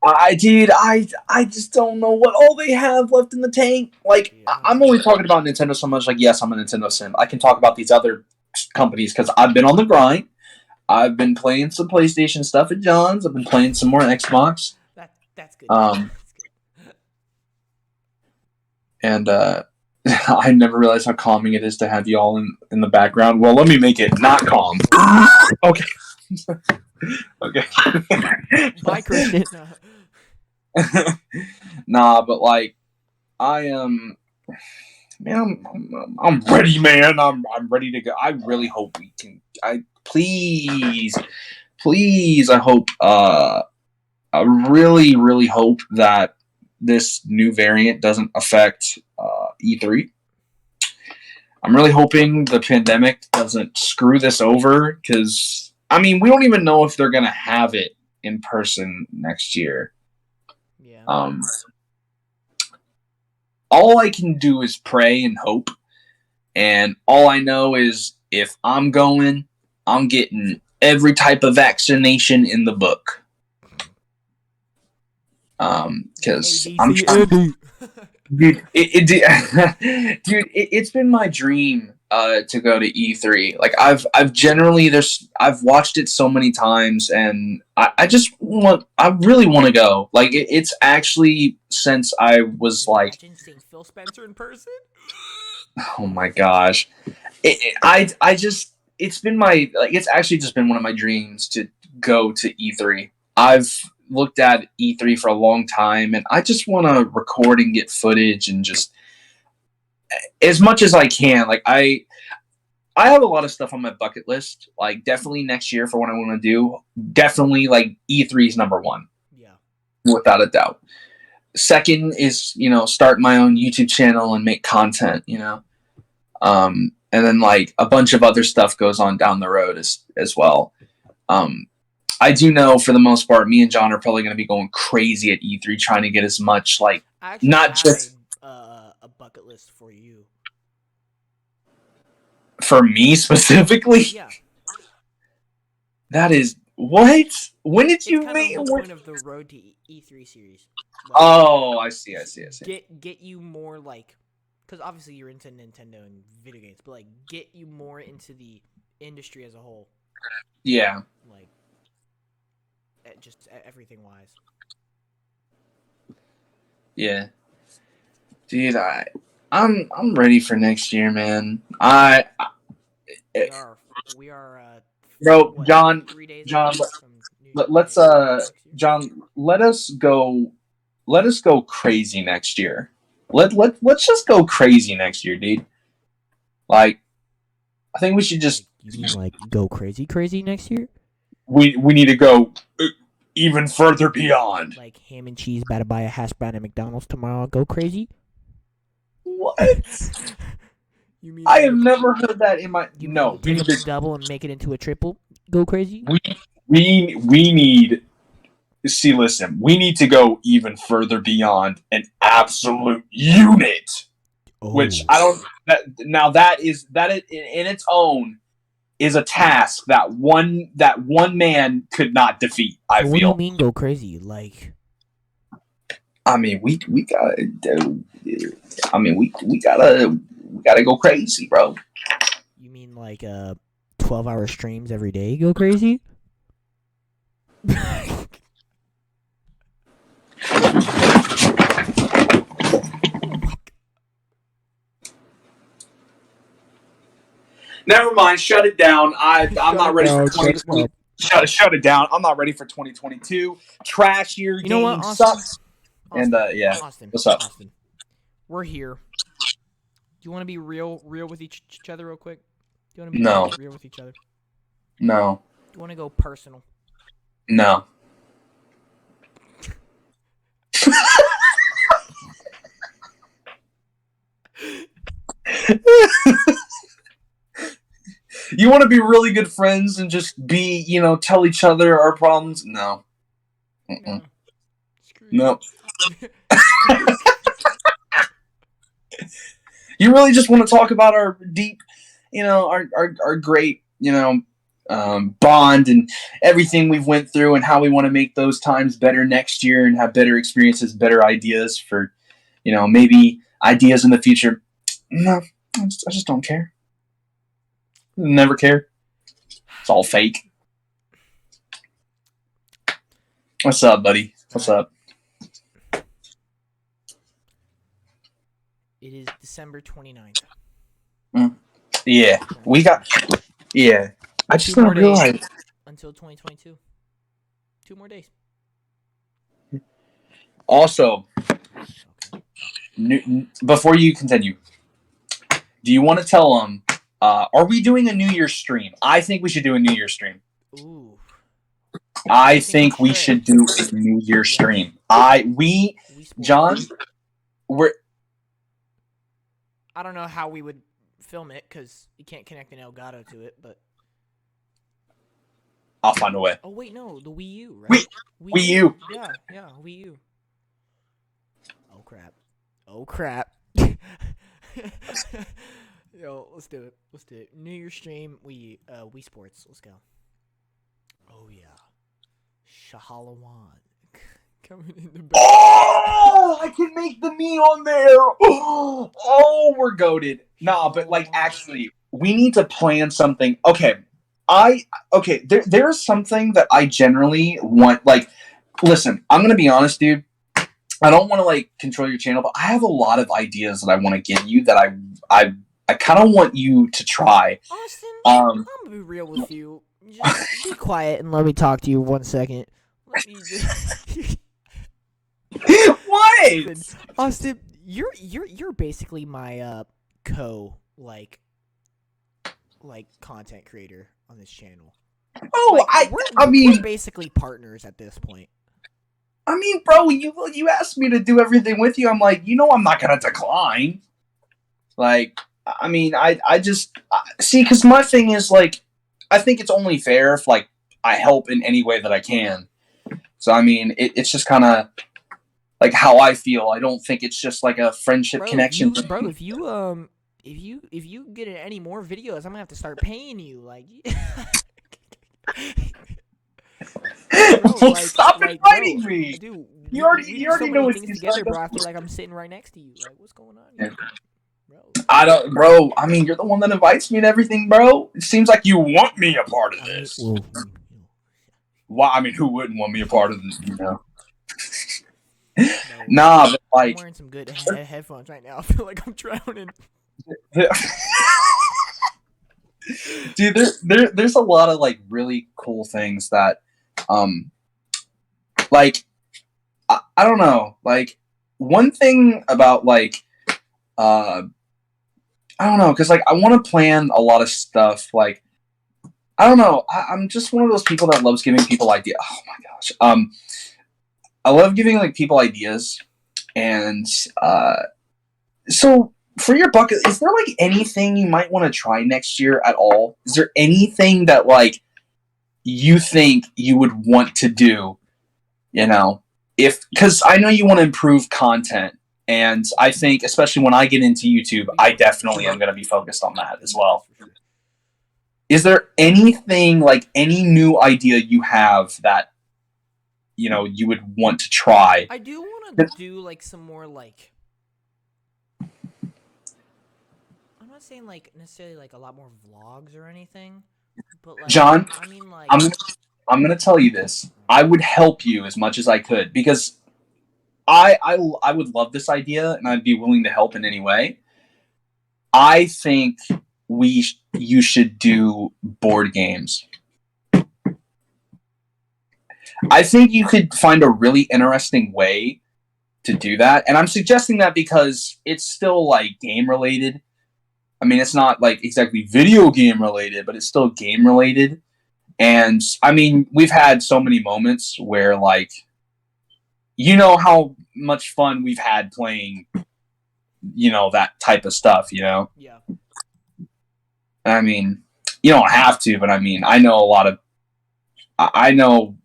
I just don't know what all they have left in the tank. Like, Dude, I don't I'm know. only talking about Nintendo so much. Like, yes, I'm a Nintendo sim. I can talk about these other companies because I've been on the grind. I've been playing some PlayStation stuff at John's. I've been playing some more Xbox. That's good. Um, That's good. and I never realized how calming it is to have y'all in the background. Well, let me make it not calm. Okay. Okay. Bye, Christian. Nah, but like I am, man. I'm ready, man. I'm ready to go. I really hope we can. I please. I hope. I really hope that this new variant doesn't affect E3. I'm really hoping the pandemic doesn't screw this over because I mean we don't even know if they're gonna have it in person next year. Yeah. All I can do is pray and hope, and all I know is if I'm going, I'm getting every type of vaccination in the book. Because I'm trying. Dude, it's been my dream to go to E3. Like I've generally I've watched it so many times, and I really want to go. Like it's actually since I was like, Imagine seeing Phil Spencer in person. oh my gosh, I just it's been my like it's actually just been one of my dreams to go to E3. I've looked at E3 for a long time, and I just want to record and get footage and just as much as I can. Like I have a lot of stuff on my bucket list. Like definitely next year for what I want to do. Definitely like E3 is number one. Yeah. Without a doubt. Second is, start my own YouTube channel and make content, and then like a bunch of other stuff goes on down the road as well. I do know for the most part, me and John are probably going to be going crazy at E3 trying to get as much like I actually not have just a bucket list for you. for me specifically. Yeah. That is what? When did It's you kind make? of the whole point of the Road to E3 series. Like, Oh, I see. Get you more like, because obviously you're into Nintendo and video games, but like get you more into the industry as a whole. Yeah. Like, just everything wise. Yeah. Dude, I'm ready for next year, man. We are Bro, what, John, 3 days John, away from let's next year? John, let us go crazy next year. Let's just go crazy next year, dude. Like I think we should just Like, you mean like go crazy next year? we need to go even further beyond. Like ham and cheese about to buy a hash brown at McDonald's tomorrow. Go crazy? What? You mean I have like, never heard that in my you no. mean take a McDouble and make it into a triple? Go crazy? We need see listen, we need to go even further beyond an absolute unit. Which I don't that in its own is a task that one man could not defeat, I So what do you feel. mean go crazy? Like, I mean we gotta do I mean we gotta go crazy, bro. you mean like 12-hour streams every day? Go crazy? Never mind, shut it down. I'm not ready for Shut it 2020. down. Shut it down. I'm not ready for 2022. Trash year You know what, game Austin? sucks. And yeah, what's up? Austin, we're here. Do you want to be real with each other real quick? Do you want to be No. real with each other? No. you want to go personal? No. You want to be really good friends and just be, tell each other our problems? No. No. Screw No. you. You really just want to talk about our deep, our great, bond and everything we've went through and how we want to make those times better next year and have better experiences, better ideas for, maybe ideas in the future. No, I just don't care. Never care. It's all fake. What's up, buddy? What's up? It is December 29th. Yeah, we got. Yeah, I just Two more don't realize. days until 2022. 2 more days. Also, Okay. before you continue, do you want to tell them? Are we doing a New Year's stream? I think we should do a New Year's stream. Ooh. I think we should do a New Year's stream. John, we're. I don't know how we would film it because you can't connect an Elgato to it, but I'll find a way. oh wait, no, the Wii U, right? Wii U. Yeah, Wii U. Oh crap. Yo, let's do it. New Year's stream, Wii Sports. Let's go. Oh yeah. Shahalawan. Coming in the back. Oh, I can make the me on there. Oh, we're goated. Nah, but actually, we need to plan something. Okay, there's something that I generally want. Listen, I'm gonna be honest, dude. I don't want to control your channel, but I have a lot of ideas that I want to give you that I kind of want you to try. Austin, I'm gonna be real with you. Just be quiet and let me talk to you 1 second. Let me just. What? Austin, you're basically my content creator on this channel. Oh, we're basically partners at this point. I mean, bro, you asked me to do everything with you. I'm like, I'm not gonna decline. I just see, because my thing is I think it's only fair if I help in any way that I can. So I mean, it's just kind of how I feel. I don't think it's just a friendship connection. If you get in any more videos, I'm gonna have to start paying you. Bro, stop inviting me. Dude, you already know what things together, bro. I feel like I'm sitting right next to you. What's going on here? Yeah. Bro. I mean, you're the one that invites me and everything, bro. It seems like you want me a part of this. Well, I mean, who wouldn't want me a part of this? Nah, but I'm wearing some good headphones right now. I feel like I'm drowning. Dude, there's a lot of really cool things that I don't know, one thing about I don't know, because I want to plan a lot of stuff. I don't know, I'm just one of those people that loves giving people ideas. Oh my gosh, I love giving people ideas, and so for your bucket, is there anything you might want to try next year at all? Is there anything that you think you would want to do? Because I know you want to improve content, and I think especially when I get into YouTube, I definitely am going to be focused on that as well. Is there anything any new idea you have that you would want to try? I do want to do some more I'm not saying necessarily a lot more vlogs or anything, but John, I mean I'm gonna tell you this. I would help you as much as I could because I would love this idea and I'd be willing to help in any way. I think you should do board games. I think you could find a really interesting way to do that, and I'm suggesting that because it's still game related. I mean, it's not exactly video game related, but it's still game related. And I mean, we've had so many moments where, like, you know how much fun we've had playing, that type of stuff, Yeah. I mean, you don't have to, but I mean, I know a lot of, I know,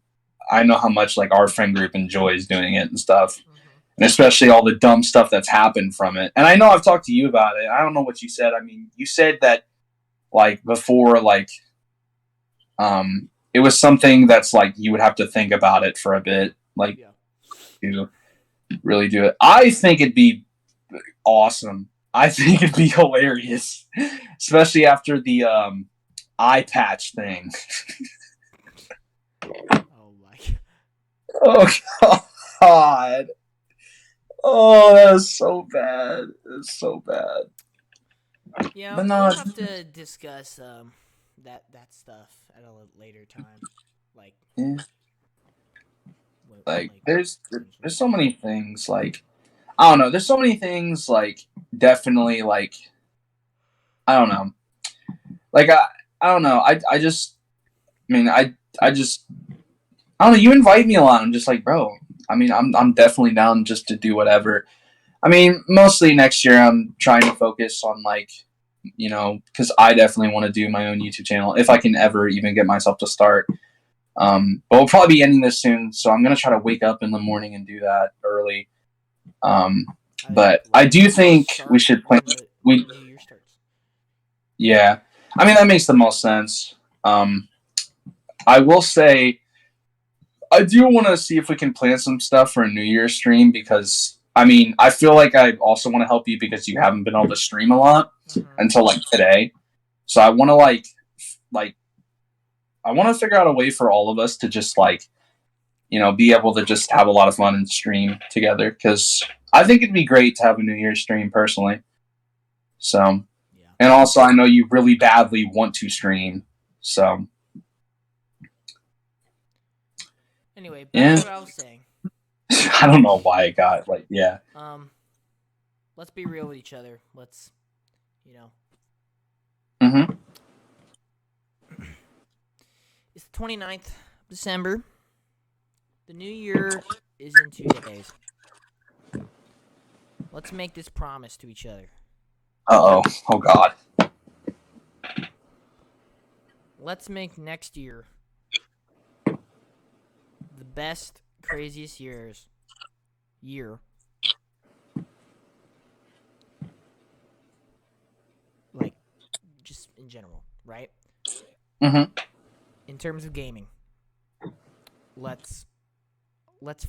I know how much like our friend group enjoys doing it and stuff, Mm-hmm. and especially all the dumb stuff that's happened from it. And I know I've talked to you about it. I don't know what you said. I mean, you said that like before, like, it was something that's like you would have to think about it for a bit, like Yeah. to really do it. I think it'd be awesome. I think it'd be hilarious, especially after the eye patch thing. Oh my. Oh God! Oh, that was so bad. It's so bad. Yeah, But no, we'll have to discuss that stuff at a later time, like yeah, like like potentially. there's so many things. Like I don't know. There's so many things. Like definitely. Like I don't know. Like I don't know. I just. I mean I just. I don't know. You invite me a lot. I'm just like, bro. I mean, I'm definitely down just to do whatever. I mean, mostly next year I'm trying to focus on like, because I definitely want to do my own YouTube channel if I can ever even get myself to start. But we'll probably be ending this soon, so I'm gonna try to wake up in the morning and do that early. But I do think we should plan. We New Year starts. Yeah, I mean that makes the most sense. I will say I do want to see if we can plan some stuff for a New Year's stream because I mean I feel like I also want to help you because you haven't been able to stream a lot Mm-hmm. until like today. So I want to like I want to figure out a way for all of us to just like be able to just have a lot of fun and stream together because I think it'd be great to have a New Year's stream personally. So Yeah. and also I know you really badly want to stream. So Anyway, back yeah, to what I was saying. I don't know why it got like yeah. Um, let's be real with each other. Let's, you know, Mm-hmm. it's the 29th of December. The new year is in 2 days. Let's make this promise to each other. Uh oh. Oh God. Let's make next year the best, craziest year, like just in general, right? Mm-hmm. In terms of gaming, let's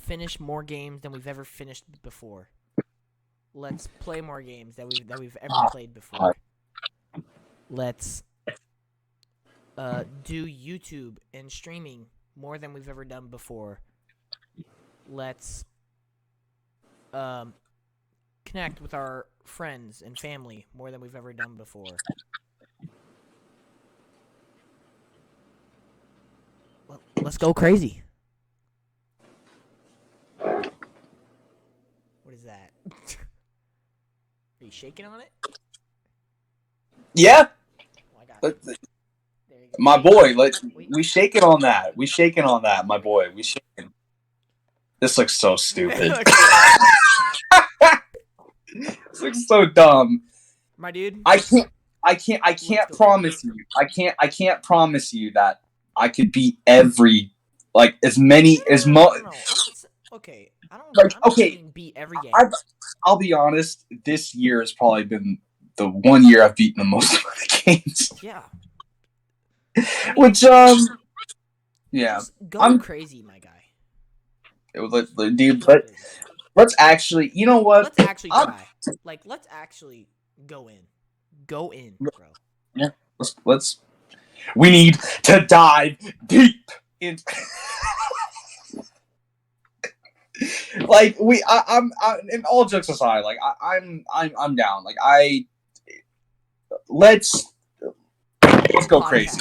finish more games than we've ever finished before. Let's play more games that we've ever played before. Let's do YouTube and streaming more than we've ever done before. Let's connect with our friends and family more than we've ever done before. Let's go crazy. What is that? Are you shaking on it? Yeah. Oh, I got it. There you go. My boy, we shaking on that. We shaking on that, my boy. We shaking. This looks so stupid. This looks so dumb. My dude. I can't promise you. I can't promise you that I could beat every as many as much. No. Okay. I'm Like not okay, saying beat every game. I'll be honest. This year has probably been the one year I've beaten the most of the games. Yeah. I mean, Which yeah, just go crazy, my guy. Dude, but let's actually. You know what? Let's actually try. Let's actually go in. Go in, bro. Yeah. Let's. We need to dive deep into. I'm and all jokes aside, I'm down. Let's go crazy.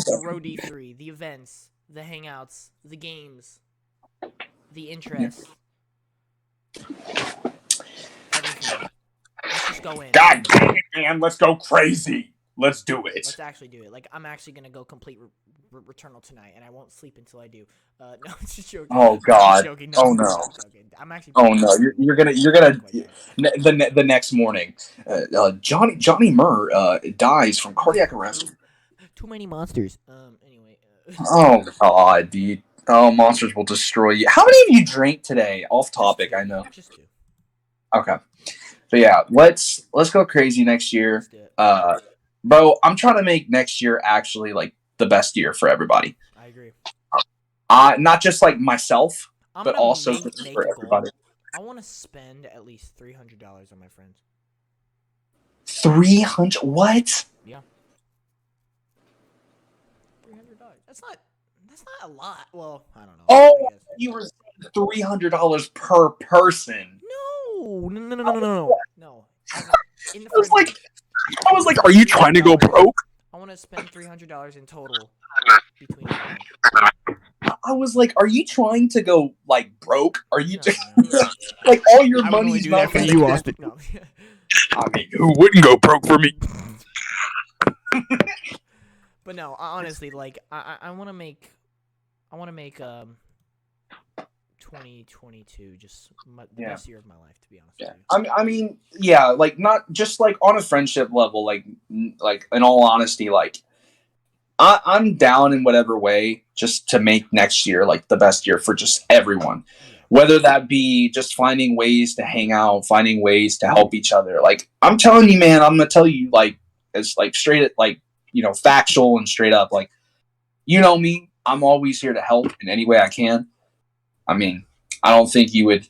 The Road E3, the events, the hangouts, the games, the interests, everything. Let's just go in. God damn it, man! Let's go crazy. Let's do it. Let's actually do it. I'm actually gonna go complete Returnal tonight, and I won't sleep until I do. No, it's just joking. Oh I'm just God. joking. Oh I'm no. joking. I'm actually. Oh no. You're gonna quite tired. the next morning. Johnny Murr dies from cardiac arrest. Too many monsters. Anyway. Oh God, dude. Oh, monsters will destroy you. How many of you drank today? Off Just topic, two. I know. Just two. Okay. So yeah, let's go crazy next year. Let's do it. Bro, I'm trying to make next year actually like the best year for everybody. I agree. Not just like myself, I'm but gonna also make for a goal. everybody. I want to spend at least $300 on my friends. 300 what? Yeah. $300. That's not a lot. Well, I don't know. Oh, I guess. you were saying $300 per person. No. In the I was friend like, group. are you trying to go broke? I want to spend $300 in total between everyone. I was like, are you trying to go like broke? Are you No. like all your I would only money's do not that for gonna you, go- Austin. No. I mean, who wouldn't go broke for me? But no, honestly, like I want to make 2022 just the best year of my life, to be honest with you. I mean, yeah, like not just like on a friendship level, like in all honesty, like I'm down in whatever way just to make next year like the best year for just everyone. Yeah. Whether that be just finding ways to hang out, finding ways to help each other. Like I'm telling you, man, I'm gonna tell you like it's like straight like factual and straight up. Like you know me, I'm always here to help in any way I can. I mean, I don't think you would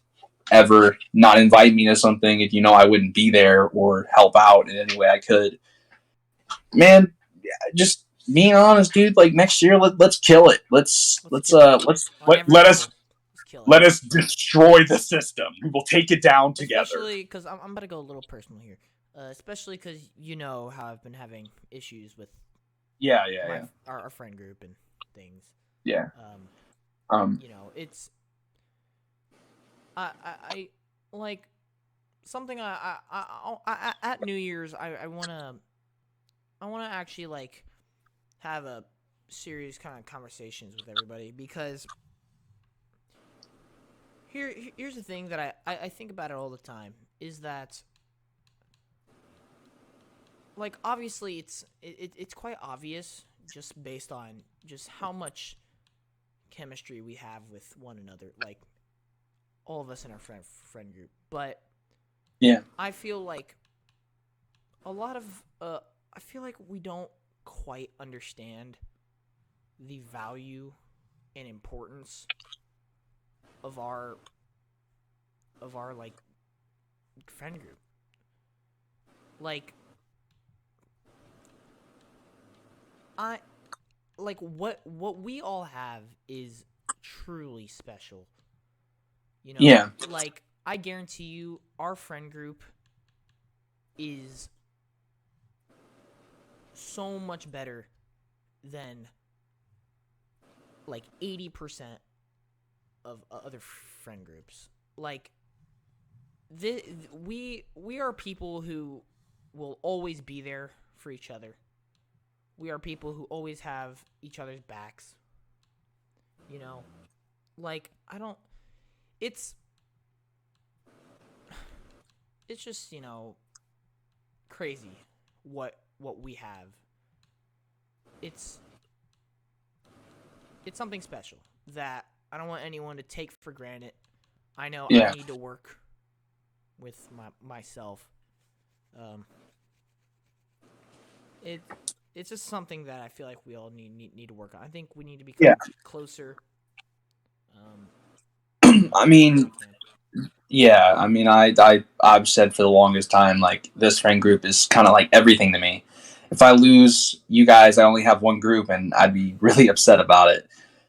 ever not invite me to something if you know I wouldn't be there or help out in any way I could. Man, just being honest, dude. Like next year, let's kill it. Let us destroy the system. We will take it down together. Especially because I'm about to go a little personal here. Especially because you know how I've been having issues with our friend group and things. Yeah. It's I like something I at New Year's I wanna actually like have a serious kind of conversations with everybody, because here's the thing that I think about it all the time is that, like, obviously it's quite obvious just based on just how much chemistry we have with one another, like all of us in our friend group. But yeah, I feel like a lot of I feel like we don't quite understand the value and importance of our like friend group. Like what we all have is truly special. Yeah. Like I guarantee you our friend group is so much better than like 80% of other friend groups. Like we are people who will always be there for each other. We are people who always have each other's backs. Like it's just, crazy what we have. It's something special that I don't want anyone to take for granted. I know I need to work with myself. It's just something that I feel like we all need to work on. I think we need to become closer. I mean, I've said for the longest time, like, this friend group is kind of like everything to me. If I lose you guys, I only have one group, and I'd be really upset about it,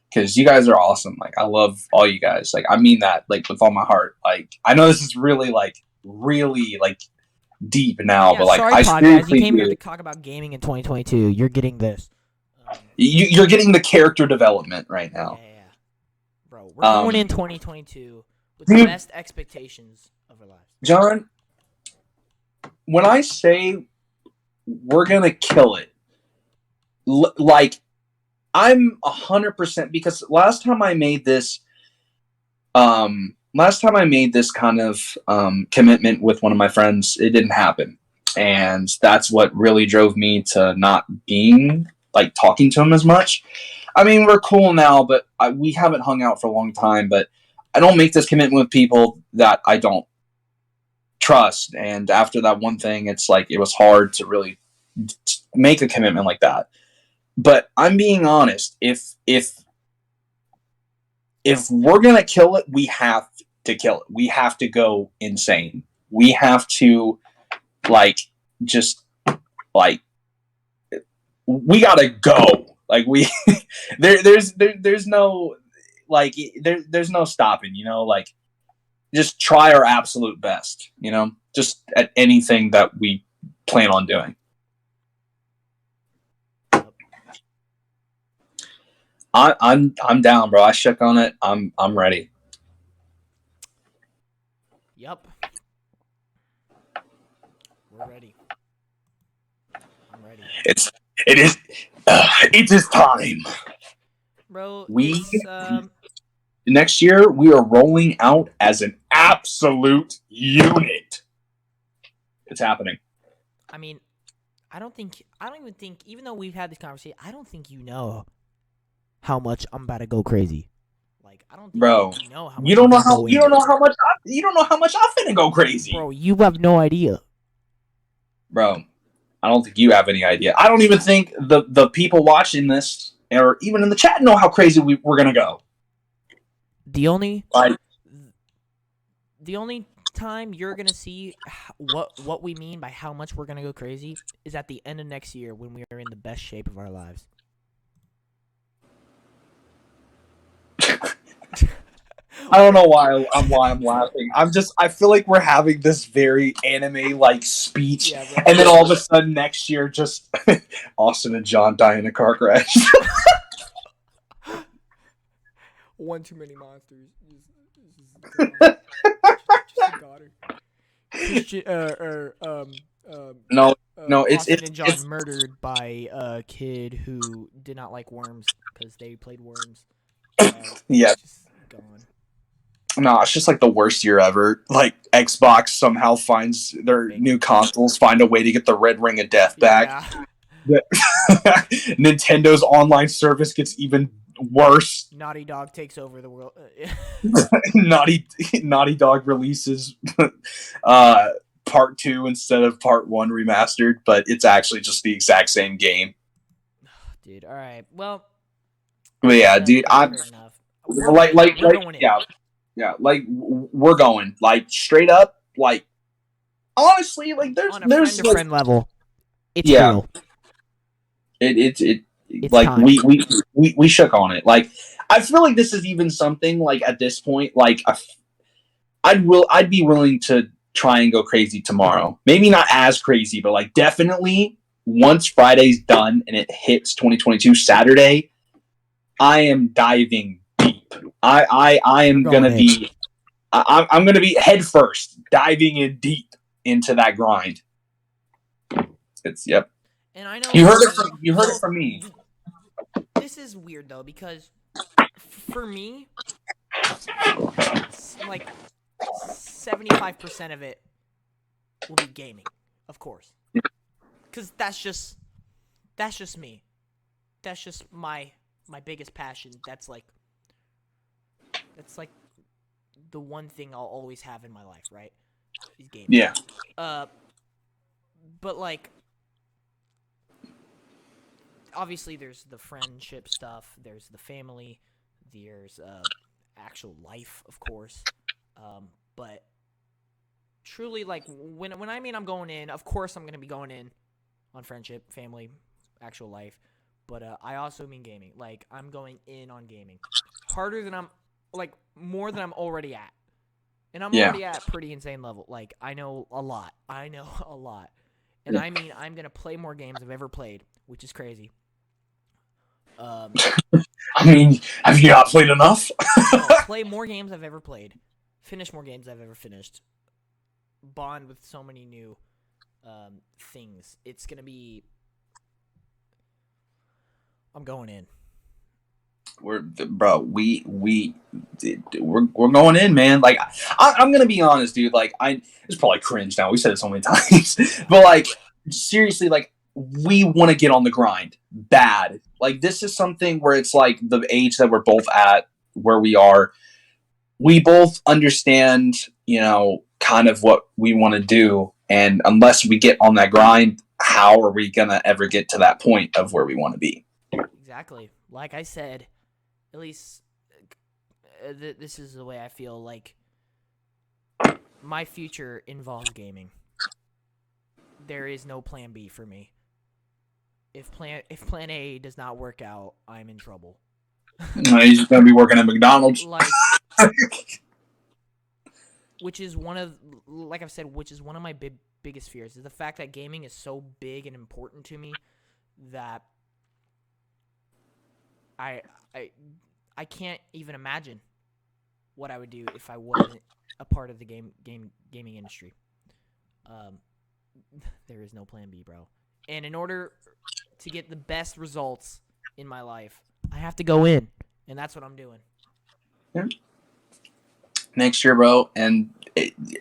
because you guys are awesome. Like, I love all you guys. Like, I mean that, like, with all my heart. Like, I know this is really deep now, but like, sorry, I seriously you came here do. to talk about gaming in 2022. You're getting this. You're getting the character development right now. Yeah. Bro, we're going in 2022 with the best expectations of our lives. John, when I say we're gonna kill it, like, I'm 100% because last time I made this kind of commitment with one of my friends, it didn't happen. And that's what really drove me to not being like talking to him as much. I mean, we're cool now, but we haven't hung out for a long time. But I don't make this commitment with people that I don't trust. And after that one thing, it's like it was hard to really make a commitment like that. But I'm being honest. If we're gonna kill it, we have to kill it. We have to go insane. We have to like just like we gotta go. Like we there's no like there's no stopping. Like just try our absolute best. Just at anything that we plan on doing. I'm down, bro. I shook on it. I'm ready. Yep. We're ready. I'm ready. It is time. Bro, Next year we are rolling out as an absolute unit. It's happening. I mean, I don't even think, even though we've had this conversation, I don't think you know how much I'm about to go crazy. Like, I don't think Bro, you know how much you don't know how much I'm finna go crazy. Bro, you have no idea. Bro, I don't think you have any idea. I don't even think the people watching this or even in the chat know how crazy we're gonna go. The only Like, time you're gonna see what we mean by how much we're gonna go crazy is at the end of next year when we are in the best shape of our lives. I don't know why I'm laughing. I feel like we're having this very anime like speech, Yeah, and then all of a sudden next year, just Austin and John die in a car crash. One too many monsters. Just got her. Christian, No, Austin and John murdered by a kid who did not like worms because they played worms. Yeah. Just gone. No, it's just like the worst year ever. Like Xbox somehow finds their new consoles find a way to get the red ring of death back. Yeah. Nintendo's online service gets even worse. Naughty Dog takes over the world. Naughty Dog releases part 2 instead of part 1 remastered, but it's actually just the exact same game. Dude, all right. Well, but yeah, dude, I'm we're going in. Yeah, like we're going like straight up. Like honestly, like there's on a friend to friend level. It's real. It's like time. we shook on it. Like I feel like this is even something like at this point, like I'd be willing to try and go crazy tomorrow. Maybe not as crazy, but like definitely once Friday's done and it hits 2022 Saturday, I am diving deep. I am gonna be I'm gonna be head first, diving in deep into that grind. It's yep. And I know you heard it from me. This is weird though because for me, like 75% of it will be gaming, of course, because that's just me. That's just my biggest passion. That's like the one thing I'll always have in my life, right? Is gaming. Yeah. But like, obviously, there's the friendship stuff. There's the family. There's actual life, of course. But truly, like when I mean I'm going in, of course I'm gonna be going in on friendship, family, actual life. But I also mean gaming. Like I'm going in on gaming, harder than more than I'm already at, and I'm already at a pretty insane level. Like I know a lot, and I mean I'm gonna play more games I've ever played, which is crazy. I mean, have you not played enough? No, play more games I've ever played, finish more games I've ever finished, bond with so many new things. It's gonna be. I'm going in. we're going in, man. Like I'm gonna be honest, dude. Like it's probably cringe now. We said it so many times, but like seriously, like we want to get on the grind bad. Like this is something where it's like the age that we're both at, where we are. We both understand, kind of what we want to do, and unless we get on that grind, how are we gonna ever get to that point of where we want to be? Exactly. Like I said, at least this is the way I feel. Like my future involves gaming. There is no plan B for me. If plan A does not work out, I'm in trouble. He's just gonna be working at McDonald's. Like, which is one of, like I've said, which is one of my biggest fears, is the fact that gaming is so big and important to me that I can't even imagine what I would do if I wasn't a part of the gaming industry. There is no plan B, bro. And in order to get the best results in my life, I have to go in, and that's what I'm doing. Yeah. Next year, bro, and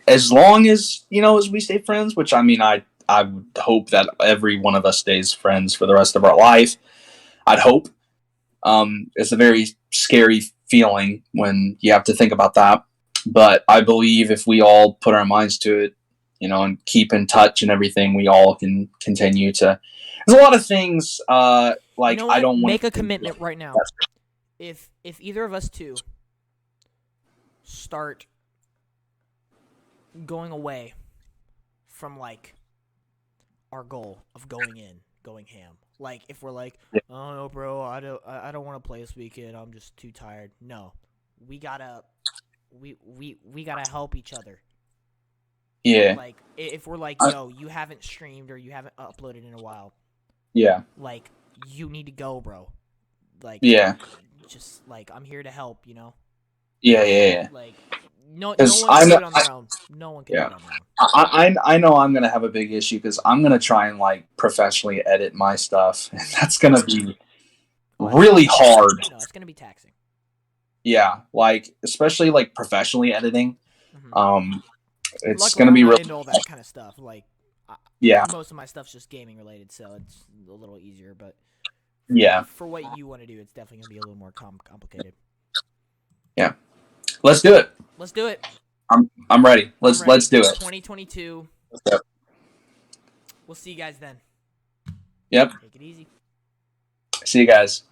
as long as as we stay friends, which I mean, I would hope that every one of us stays friends for the rest of our life. I'd hope. It's a very scary feeling when you have to think about that, but I believe if we all put our minds to it, and keep in touch and everything, we all can continue to. There's a lot of things like I don't want make a commitment right now. If either of us two start going away from like our goal of going ham, like if we're like, oh no, bro, I don't want to play this weekend, I'm just too tired. No, we gotta help each other. Yeah. Like if we're like, yo, you haven't streamed or you haven't uploaded in a while. Yeah. Like you need to go, bro. Like just like I'm here to help, Yeah. Like no one can do it on their own. No one can do it on their own. I know I'm gonna have a big issue because I'm gonna try and like professionally edit my stuff, and that's gonna be really hard. No, it's gonna be taxing. Yeah, like especially like professionally editing. Mm-hmm. It's Luckily, gonna be I'm not really into all that kind of stuff. Like, most of my stuff's just gaming related, so it's a little easier. But for what you want to do, it's definitely gonna be a little more complicated. Yeah, let's do it. Let's do it. I'm ready. Let's do it. 2022. We'll see you guys then. Yep. Take it easy. See you guys.